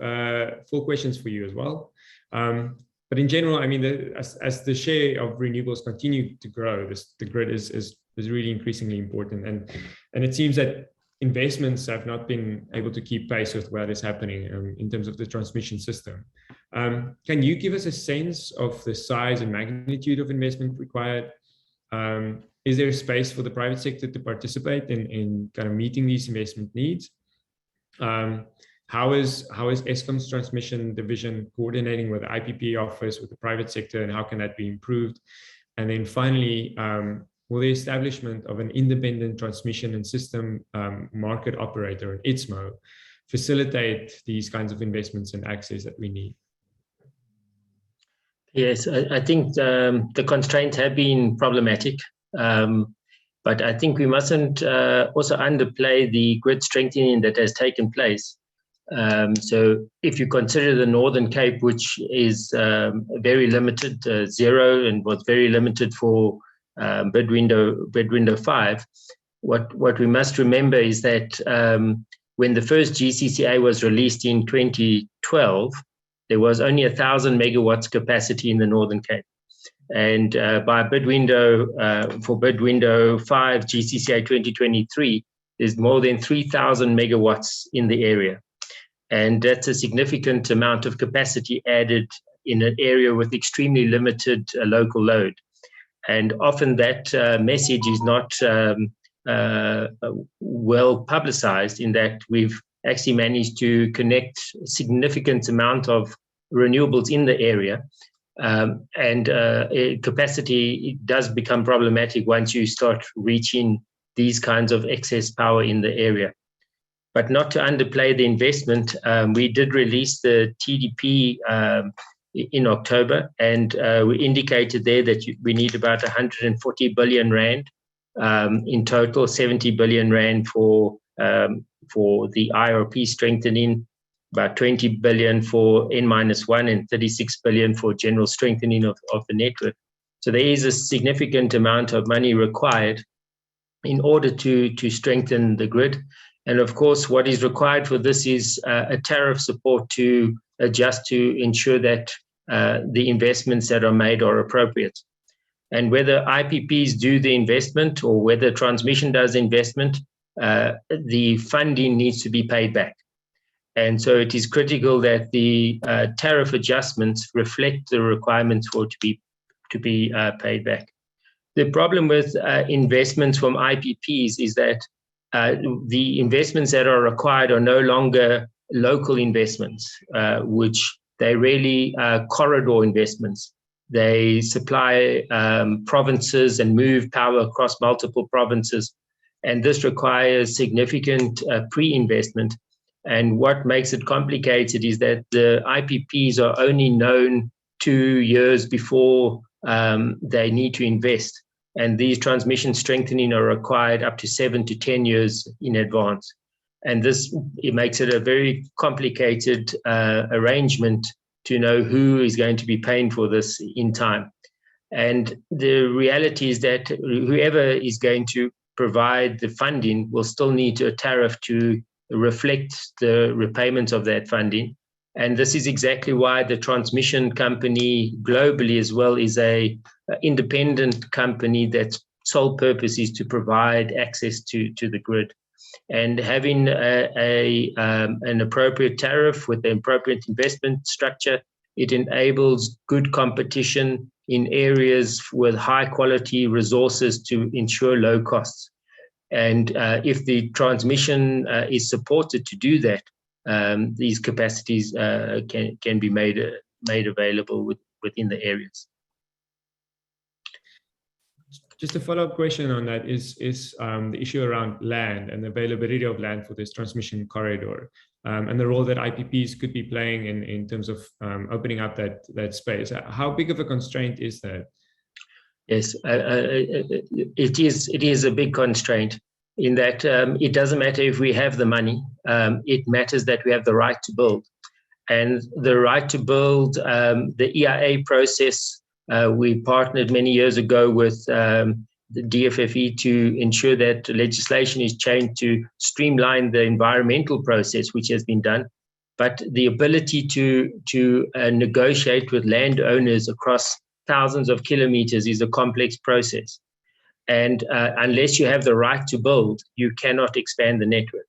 4 questions for you as well. But in general, I mean, as the share of renewables continue to grow, the grid is really increasingly important, and it seems that investments have not been able to keep pace with what is happening in terms of the transmission system. Can you give us a sense of the size and magnitude of investment required? Is there space for the private sector to participate in kind of meeting these investment needs? How is Eskom's transmission division coordinating with the IPP office, with the private sector, and how can that be improved? And then finally, will the establishment of an independent transmission and system market operator, an ITSMO, facilitate these kinds of investments and access that we need? Yes, I think the constraints have been problematic, but I think we mustn't also underplay the grid strengthening that has taken place. So if you consider the Northern Cape, which is very limited, 0, and was very limited for bid window 5, what we must remember is that when the first GCCA was released in 2012, there was only 1,000 megawatts capacity in the Northern Cape. And by bid window, for bid window 5, GCCA 2023, there's more than 3,000 megawatts in the area. And that's a significant amount of capacity added in an area with extremely limited local load. And often that message is not well publicized, in that we've actually managed to connect a significant amount of renewables in the area. Capacity does become problematic once you start reaching these kinds of excess power in the area. But not to underplay the investment, we did release the TDP in October, and we indicated there that we need about 140 billion rand in total, 70 billion rand for the IRP strengthening, about 20 billion for N-1, and 36 billion for general strengthening of the network. So there is a significant amount of money required in order to strengthen the grid. And of course, what is required for this is a tariff support to adjust to ensure that the investments that are made are appropriate. And whether IPPs do the investment or whether transmission does investment, the funding needs to be paid back. And so it is critical that the tariff adjustments reflect the requirements for it to be paid back. The problem with investments from IPPs is that the investments that are required are no longer local investments, which they really corridor investments. They supply provinces and move power across multiple provinces. And this requires significant pre-investment. And what makes it complicated is that the IPPs are only known 2 years before they need to invest. And these transmission strengthening are required up to 7 to 10 years in advance. And it makes it a very complicated arrangement to know who is going to be paying for this in time. And the reality is that whoever is going to provide the funding will still need a tariff to reflect the repayment of that funding. And this is exactly why the transmission company globally as well is a independent company that's sole purpose is to provide access to the grid. And having an appropriate tariff with the appropriate investment structure, it enables good competition in areas with high quality resources to ensure low costs. And if the transmission is supported to do that, these capacities can be made available within the areas. Just a follow-up question on that is the issue around land and the availability of land for this transmission corridor, and the role that IPPs could be playing in terms of opening up that space. How big of a constraint is that? Yes, it is a big constraint in that it doesn't matter if we have the money, it matters that we have the right to build. And the right to build, the EIA process, we partnered many years ago with the DFFE to ensure that legislation is changed to streamline the environmental process, which has been done. But the ability to negotiate with landowners across thousands of kilometers is a complex process. And unless you have the right to build, you cannot expand the network.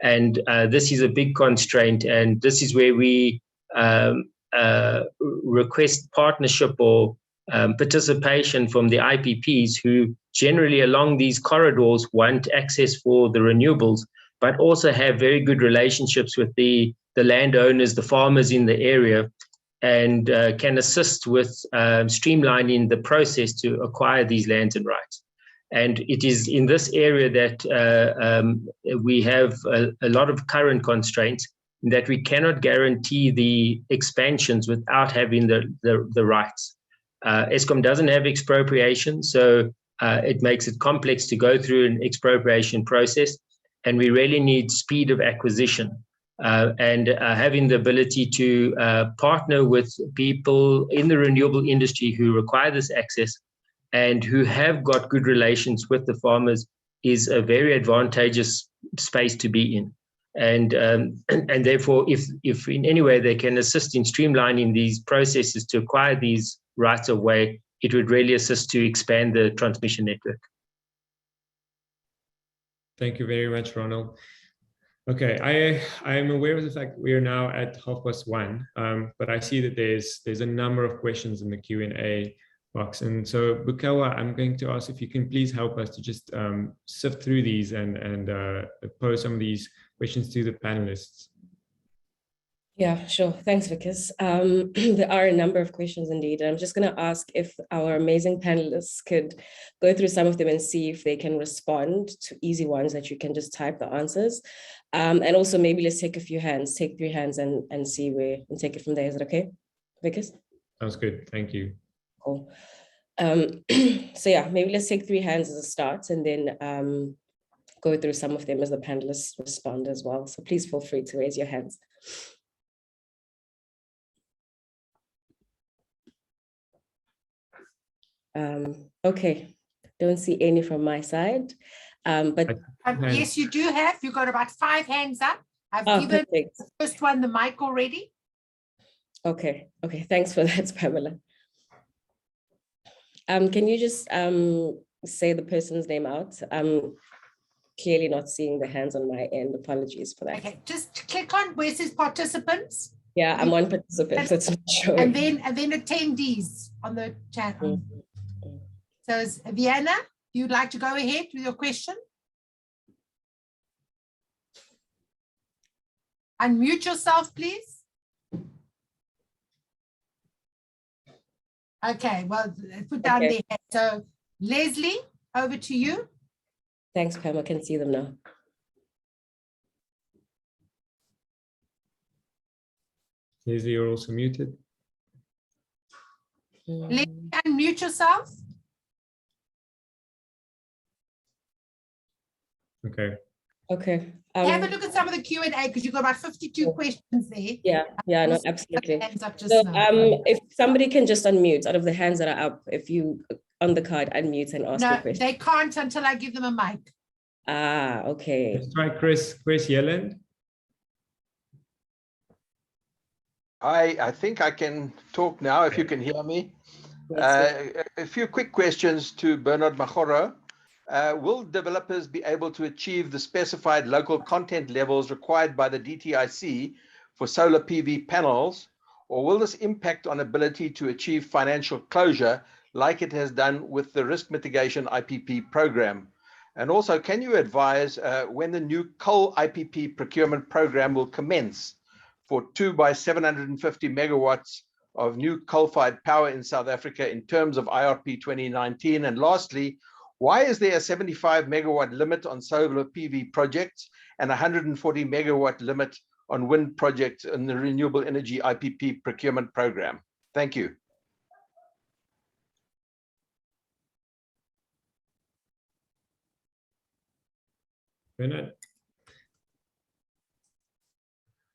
And this is a big constraint. And this is where we request partnership or participation from the IPPs, who generally along these corridors want access for the renewables, but also have very good relationships with the landowners, the farmers in the area, and can assist with streamlining the process to acquire these lands and rights. And it is in this area that we have a lot of current constraints, in that we cannot guarantee the expansions without having the rights. Eskom doesn't have expropriation, so it makes it complex to go through an expropriation process, and we really need speed of acquisition. And having the ability to partner with people in the renewable industry who require this access and who have got good relations with the farmers is a very advantageous space to be in. And therefore, if in any way they can assist in streamlining these processes to acquire these rights of way, it would really assist to expand the transmission network. Thank you very much, Ronald. Okay, I am aware of the fact we are now at 1:30, but I see that there's a number of questions in the Q&A box. And so, Bukewa, I'm going to ask if you can please help us to just sift through these and pose some of these questions to the panelists. Yeah, sure. Thanks, Vickers. There are a number of questions indeed. I'm just going to ask if our amazing panelists could go through some of them and see if they can respond to easy ones that you can just type the answers. And also maybe let's take a few hands, take 3 hands and see where, and take it from there. Is it okay, Vickers? Sounds good. Thank you. Cool. So yeah, maybe let's take 3 hands as a start and then go through some of them as the panelists respond as well. So please feel free to raise your hands. Okay, don't see any from my side, but yes, you do have. You've got about 5 hands up. I've given the first one the mic already. Okay, thanks for that, Pamela. Can you just say the person's name out? I'm clearly not seeing the hands on my end. Apologies for that. Okay, just click on where it says participants. Yeah, I'm on participants. It's not showing. And then attendees on the chat. So Vienna, you'd like to go ahead with your question? Unmute yourself, please. Okay, well, put down there. So Leslie, over to you. Thanks, Pam. I can see them now. Leslie, you're also muted. Unmute yourself. Okay. Okay. Have a look at some of the Q&A because you've got about 52 questions there. Yeah, no, Also, absolutely. hands up just So now. if somebody can just unmute out of the hands that are up, if you on the card unmute and ask your No, question. they can't until I give them a mic. Ah, okay. Let's try Chris Yelland. I think I can talk now if you can hear me. Yes, A few quick questions to Bernard Maguro. Will developers be able to achieve the specified local content levels required by the DTIC for solar PV panels, or will this impact on ability to achieve financial closure like it has done with the risk mitigation IPP program? And also, can you advise when the new coal IPP procurement program will commence for 2 by 750 megawatts of new coal-fired power in South Africa in terms of IRP 2019? And lastly, why is there a 75 megawatt limit on solar PV projects and 140 megawatt limit on wind projects in the renewable energy IPP procurement program? Thank you. Bernard.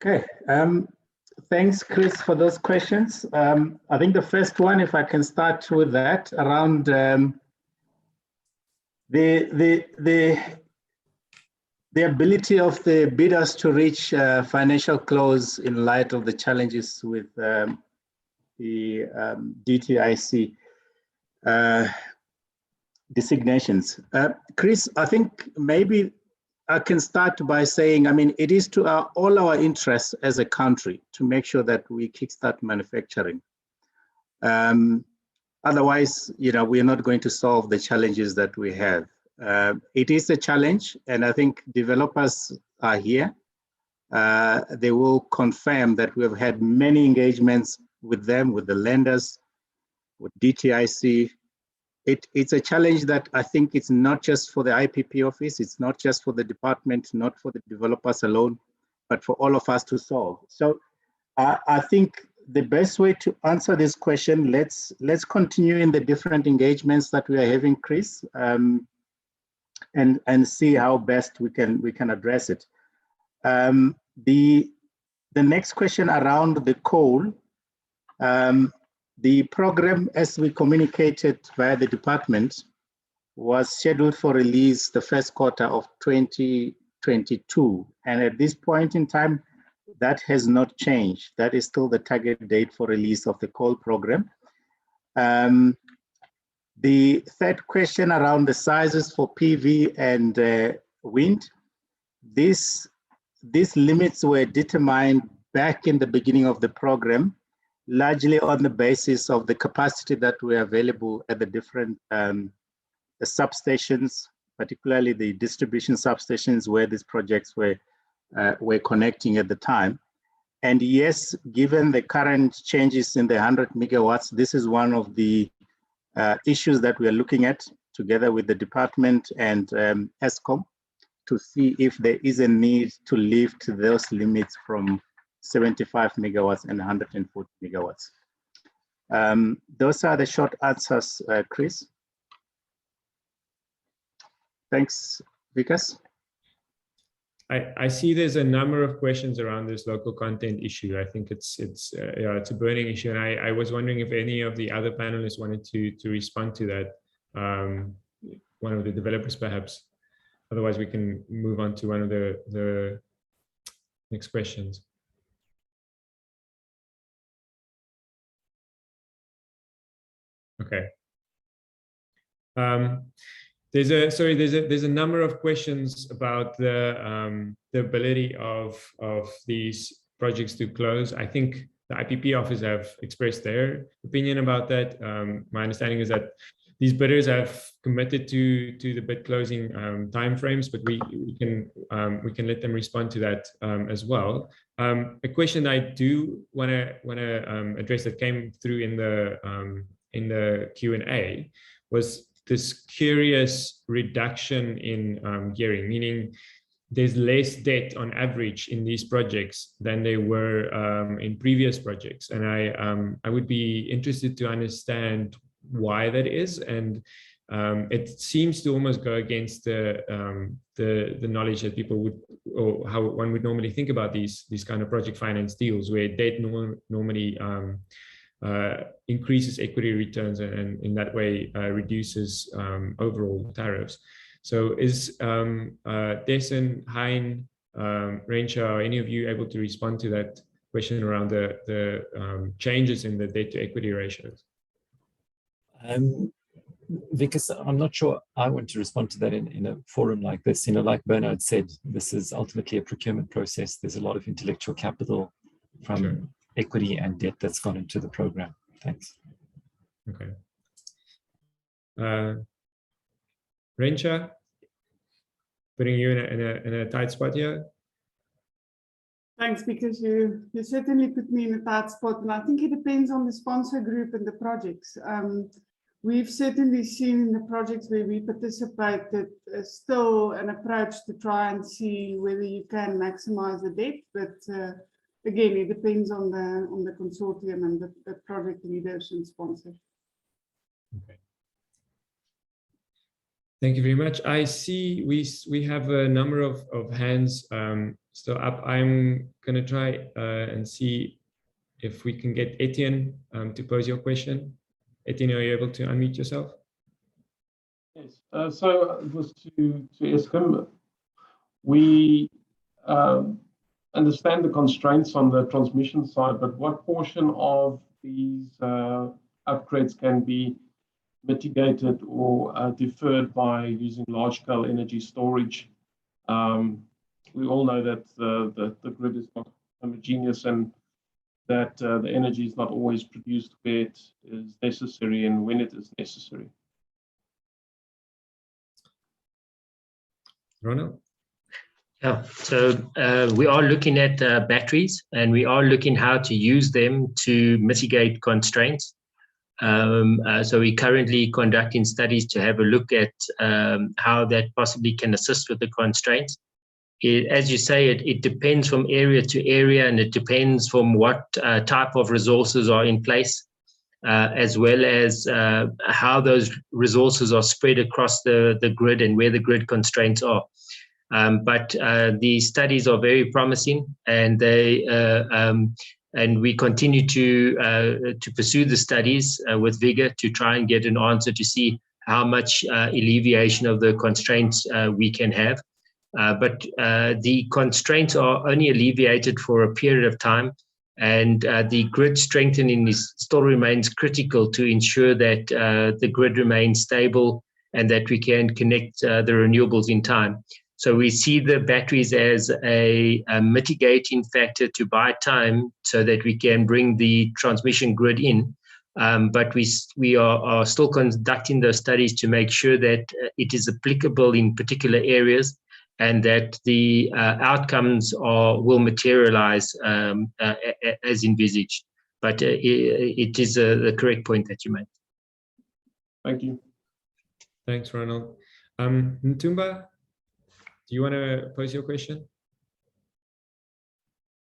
Okay. Thanks, Chris, for those questions. I think the first one, if I can start with that, around the ability of the bidders to reach financial close in light of the challenges with the DTIC designations. Chris, I think maybe I can start by saying, I mean, it is to all our interests as a country to make sure that we kickstart manufacturing. Otherwise, we're not going to solve the challenges that we have. It is a challenge, and I think developers are here. They will confirm that we have had many engagements with them, with the lenders, with DTIC. It's a challenge that I think it's not just for the IPP office, it's not just for the department, not for the developers alone, but for all of us to solve. So I think the best way to answer this question, let's continue in the different engagements that we are having, Chris, and see how best we can address it. The next question around the coal, the program, as we communicated via the department, was scheduled for release the first quarter of 2022. And at this point in time, that has not changed. That is still the target date for release of the coal program. The third question around the sizes for PV and wind, these limits were determined back in the beginning of the program, largely on the basis of the capacity that were available at the different substations, particularly the distribution substations where these projects were connecting at the time. And yes, given the current changes in the 100 megawatts, this is one of the issues that we are looking at together with the department and ESCOM to see if there is a need to lift those limits from 75 megawatts and 140 megawatts. Those are the short answers, Chris. Thanks, Vikas. I see there's a number of questions around this local content issue. I think it's a burning issue, and I was wondering if any of the other panelists wanted to respond to that. One of the developers, perhaps. Otherwise, we can move on to one of the next questions. Okay. There's a number of questions about the ability of these projects to close. I think the IPP office have expressed their opinion about that. My understanding is that these bidders have committed to the bid closing timeframes, but we can let them respond to that as well. A question I do want to address that came through in the Q&A was this curious reduction in gearing, meaning there's less debt on average in these projects than there were in previous projects. And I would be interested to understand why that is. And it seems to almost go against the knowledge that people would, or how one would normally think about these kind of project finance deals, where debt normally increases equity returns and in that way reduces overall tariffs. So is Dessen, Hein, Rensha, are any of you able to respond to that question around the changes in the debt to equity ratios? Because I'm not sure I want to respond to that in a forum like this. You know, like Bernard said, this is ultimately a procurement process. There's a lot of intellectual capital from equity and debt that's gone into the program. Thanks. Okay. Rensha, putting you in a tight spot here. Thanks, because you certainly put me in a tight spot, and I think it depends on the sponsor group and the projects. We've certainly seen in the projects where we participate that still an approach to try and see whether you can maximize the debt, but again, it depends on the consortium and the project leaders and sponsors. Okay. Thank you very much. I see we have a number of hands still up. I'm going to try and see if we can get Etienne to pose your question. Etienne, are you able to unmute yourself? Yes. So it was to Eskom. We understand the constraints on the transmission side, but what portion of these upgrades can be mitigated or deferred by using large-scale energy storage? We all know that the grid is not homogeneous and that the energy is not always produced where it is necessary and when it is necessary. Ronald? Yeah, so we are looking at batteries, and we are looking how to use them to mitigate constraints. So we're currently conducting studies to have a look at how that possibly can assist with the constraints. As you say, it depends from area to area, and it depends from what type of resources are in place, as well as how those resources are spread across the grid and where the grid constraints are. But the studies are very promising, and they and we continue to pursue the studies with vigor to try and get an answer to see how much alleviation of the constraints we can have. But the constraints are only alleviated for a period of time, and the grid strengthening still remains critical to ensure that the grid remains stable and that we can connect the renewables in time. So we see the batteries as a mitigating factor to buy time so that we can bring the transmission grid in. But we are still conducting those studies to make sure that it is applicable in particular areas, and that the outcomes will materialize as envisaged. But it is the correct point that you made. Thank you. Thanks, Ronald. Ntumba, do you want to pose your question?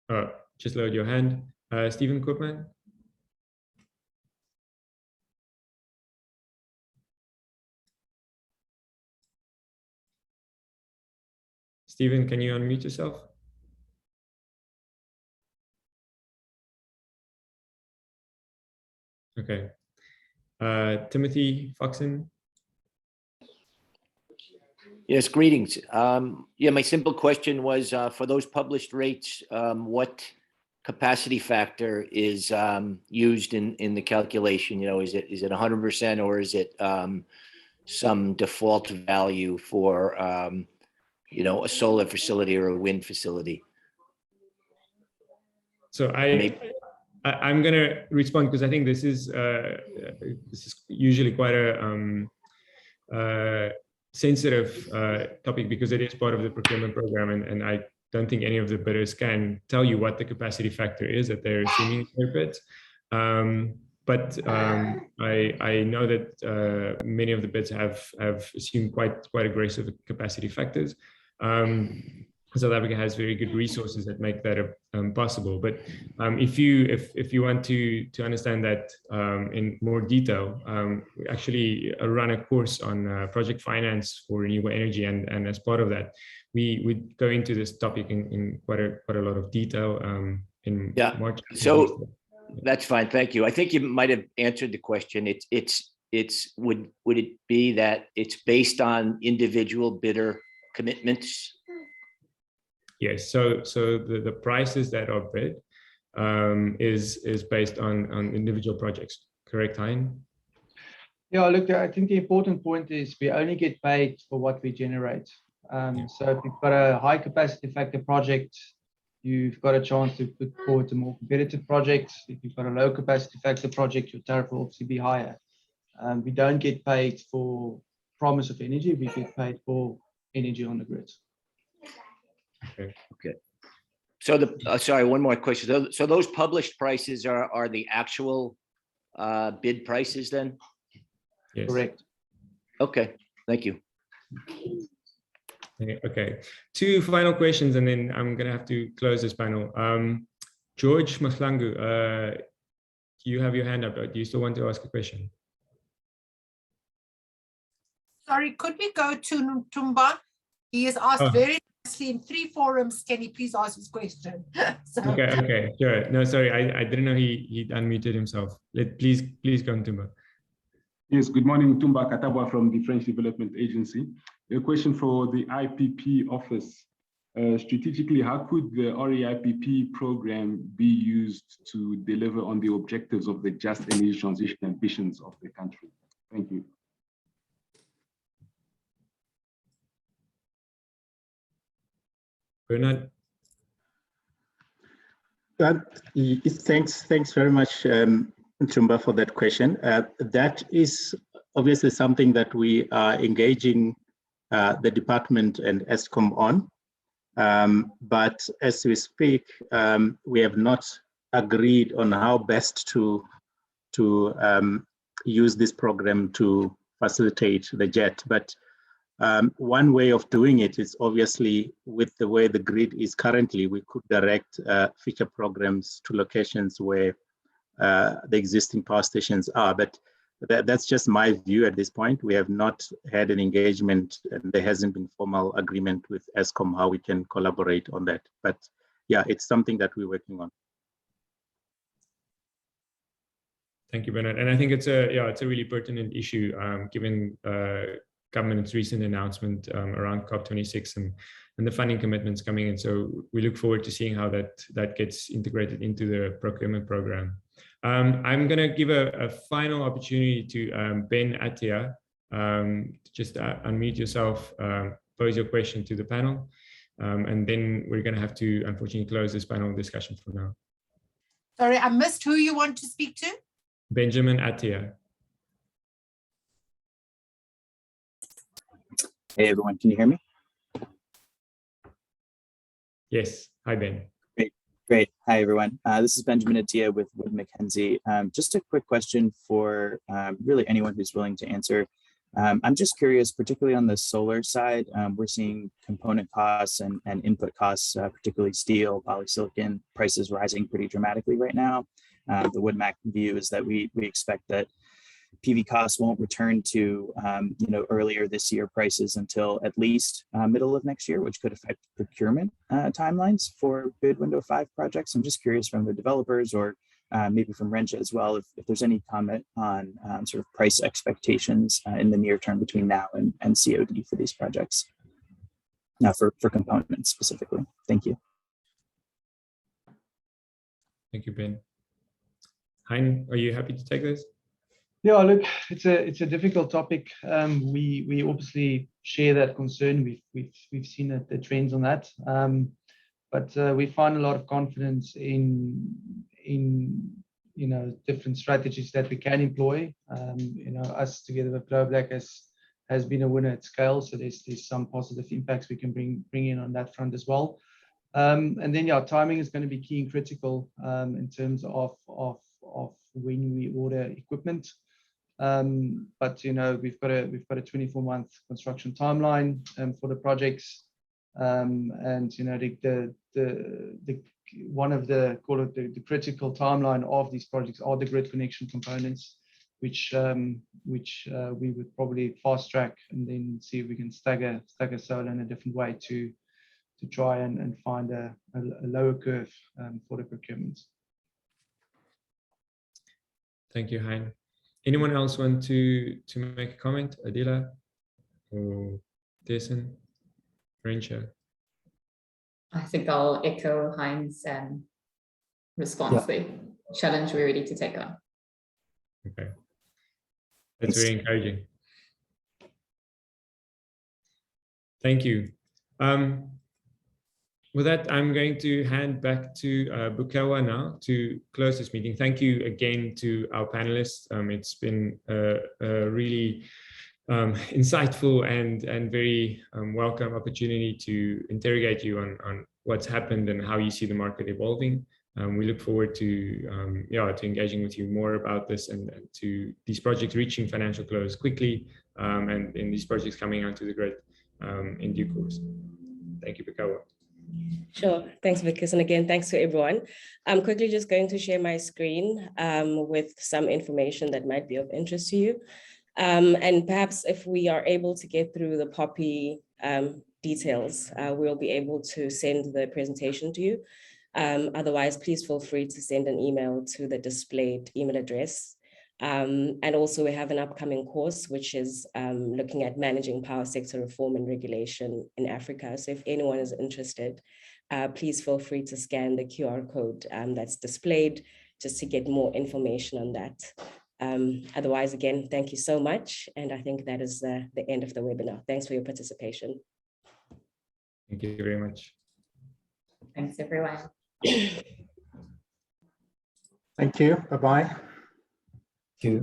Oh, just lower your hand. Stephen Koopman. Stephen, can you unmute yourself? Okay. Timothy Foxen. Yes, greetings. Yeah, my simple question was for those published rates, what capacity factor is used in the calculation? You know, is it 100% or is it some default value for you know, a solar facility or a wind facility? So I'm going to respond because I think this is usually quite a sensitive topic because it is part of the procurement program, and I don't think any of the bidders can tell you what the capacity factor is that they're assuming in their bids. But I know that many of the bids have assumed quite aggressive capacity factors. South Africa has very good resources that make that possible. But if you want to understand that in more detail, we actually run a course on project finance for renewable energy, and as part of that, we go into this topic in quite a lot of detail in March. So that's fine. Thank you. I think you might have answered the question. Would it be that it's based on individual bidder commitments? Yes. So the prices that are bid is based on individual projects. Correct, Hein? Yeah, look, I think the important point is we only get paid for what we generate. So if you've got a high capacity factor project, you've got a chance to put forward a more competitive project. If you've got a low capacity factor project, your tariff will obviously be higher. We don't get paid for promise of energy. We get paid for energy on the grid. Okay. So sorry, one more question. So those published prices are the actual bid prices then? Yes. Correct. Okay. Thank you. Okay. Two final questions, and then I'm going to have to close this panel. George Mahlangu, you have your hand up. Do you still want to ask a question? Sorry, could we go to Tumba? He has asked very nicely in 3 forums. Can he please ask his question? Okay, sure. No, sorry, I didn't know he unmuted himself. Please go on, Tumba. Yes, good morning, Tumba Katabwa from the French Development Agency. A question for the IPP office. Strategically, how could the REI4P program be used to deliver on the objectives of the just energy transition ambitions of the country? Thank you. Bernard? Thanks very much, Tumba, for that question. That is obviously something that we are engaging the department and ESCOM on. But as we speak, we have not agreed on how best to use this program to facilitate the JET. But one way of doing it is obviously with the way the grid is currently, we could direct future programs to locations where the existing power stations are. But that's just my view at this point. We have not had an engagement, and there hasn't been formal agreement with ESCOM how we can collaborate on that. But yeah, it's something that we're working on. Thank you, Bernard. And I think it's a really pertinent issue given government's recent announcement around COP26 and the funding commitments coming in. So we look forward to seeing how that gets integrated into the procurement program. I'm going to give a final opportunity to Ben Atia. Just unmute yourself, pose your question to the panel, and then we're going to have to unfortunately close this panel discussion for now. Sorry, I missed who you want to speak to. Benjamin Atia. Hey everyone, can you hear me? Yes, hi Ben. Great. Hi everyone. This is Benjamin Atia with Wood Mackenzie. Just a quick question for really anyone who's willing to answer. I'm just curious, particularly on the solar side, we're seeing component costs and input costs, particularly steel, polysilicon prices rising pretty dramatically right now. The Wood Mac view is that we expect that PV costs won't return to earlier this year prices until at least middle of next year, which could affect procurement timelines for bid window 5 projects. I'm just curious from the developers or maybe from Rencha as well, if there's any comment on sort of price expectations in the near term between now and COD for these projects. Now for components specifically. Thank you. Thank you, Ben. Hein, are you happy to take this? Yeah, look, it's a difficult topic. We obviously share that concern. We've seen the trends on that, but we find a lot of confidence in different strategies that we can employ. Us together with Globlack has been a winner at scale, so there's some positive impacts we can bring in on that front as well. And then timing is going to be key and critical in terms of when we order equipment. But we've got a 24-month construction timeline for the projects. And the one of the critical timeline of these projects are the grid connection components, which we would probably fast track and then see if we can stagger solar in a different way to try and find a lower curve for the procurement. Thank you, Hein. Anyone else want to make a comment? Adila or Jason, Rencha? I think I'll echo Hein's response there. Challenge we're ready to take on. Okay. That's very encouraging. Thank you. With that, I'm going to hand back to Bukewa now to close this meeting. Thank you again to our panelists. It's been a really insightful and very welcome opportunity to interrogate you on what's happened and how you see the market evolving. We look forward to to engaging with you more about this and to these projects reaching financial close quickly and in these projects coming onto the grid in due course. Thank you, Bukewa. Sure. Thanks, Vickers. And again, thanks to everyone. I'm quickly just going to share my screen with some information that might be of interest to you. And perhaps if we are able to get through the POPI details, we'll be able to send the presentation to you. Otherwise, please feel free to send an email to the displayed email address. And also we have an upcoming course, which is looking at managing power sector reform and regulation in Africa. So if anyone is interested, please feel free to scan the QR code that's displayed just to get more information on that. Otherwise, again, thank you so much. And I think that is the end of the webinar. Thanks for your participation. Thank you very much. Thanks, everyone. Thank you. Bye-bye.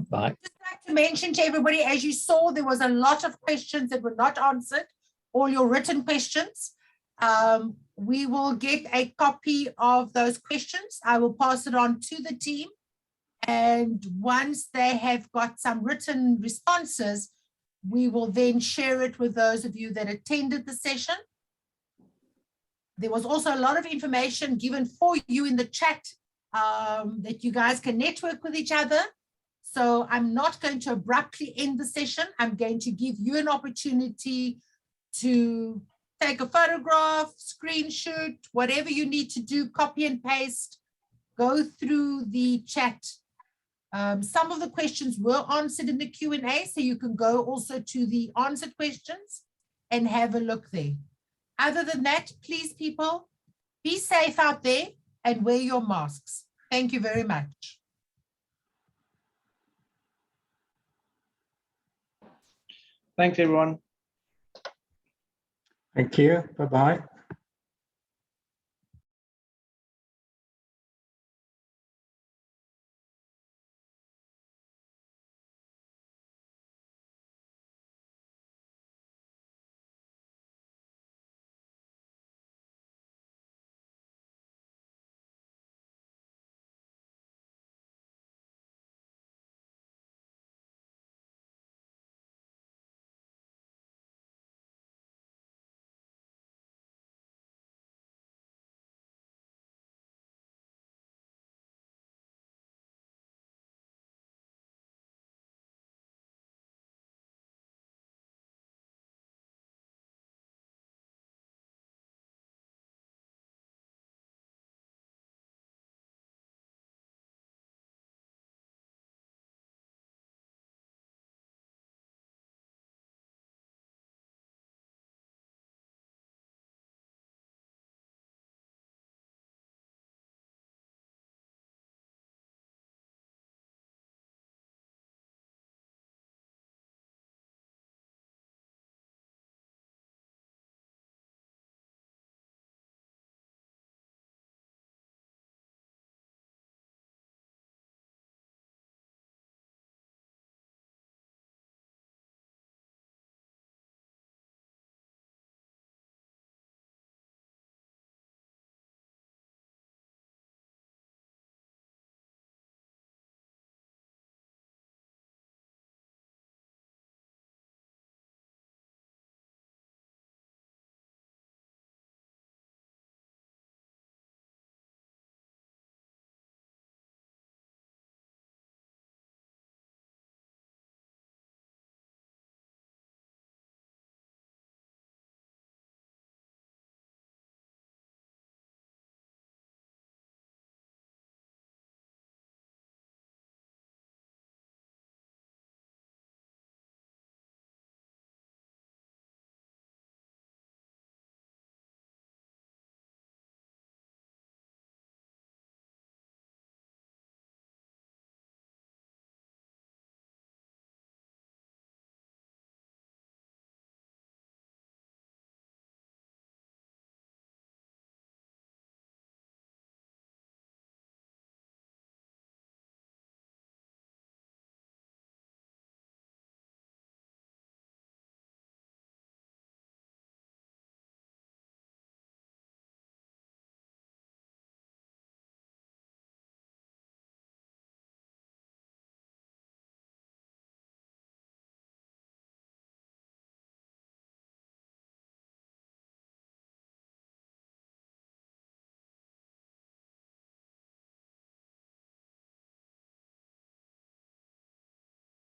Bye. Just like to mention to everybody, as you saw, there was a lot of questions that were not answered, all your written questions. We will get a copy of those questions. I will pass it on to the team. And once they have got some written responses, we will then share it with those of you that attended the session. There was also a lot of information given for you in the chat that you guys can network with each other. So I'm not going to abruptly end the session. I'm going to give you an opportunity to take a photograph, screenshot, whatever you need to do, copy and paste, go through the chat. Some of the questions were answered in the Q&A, so you can go also to the answered questions and have a look there. Other than that, please, people, be safe out there and wear your masks. Thank you very much. Thanks, everyone. Thank you. Bye-bye.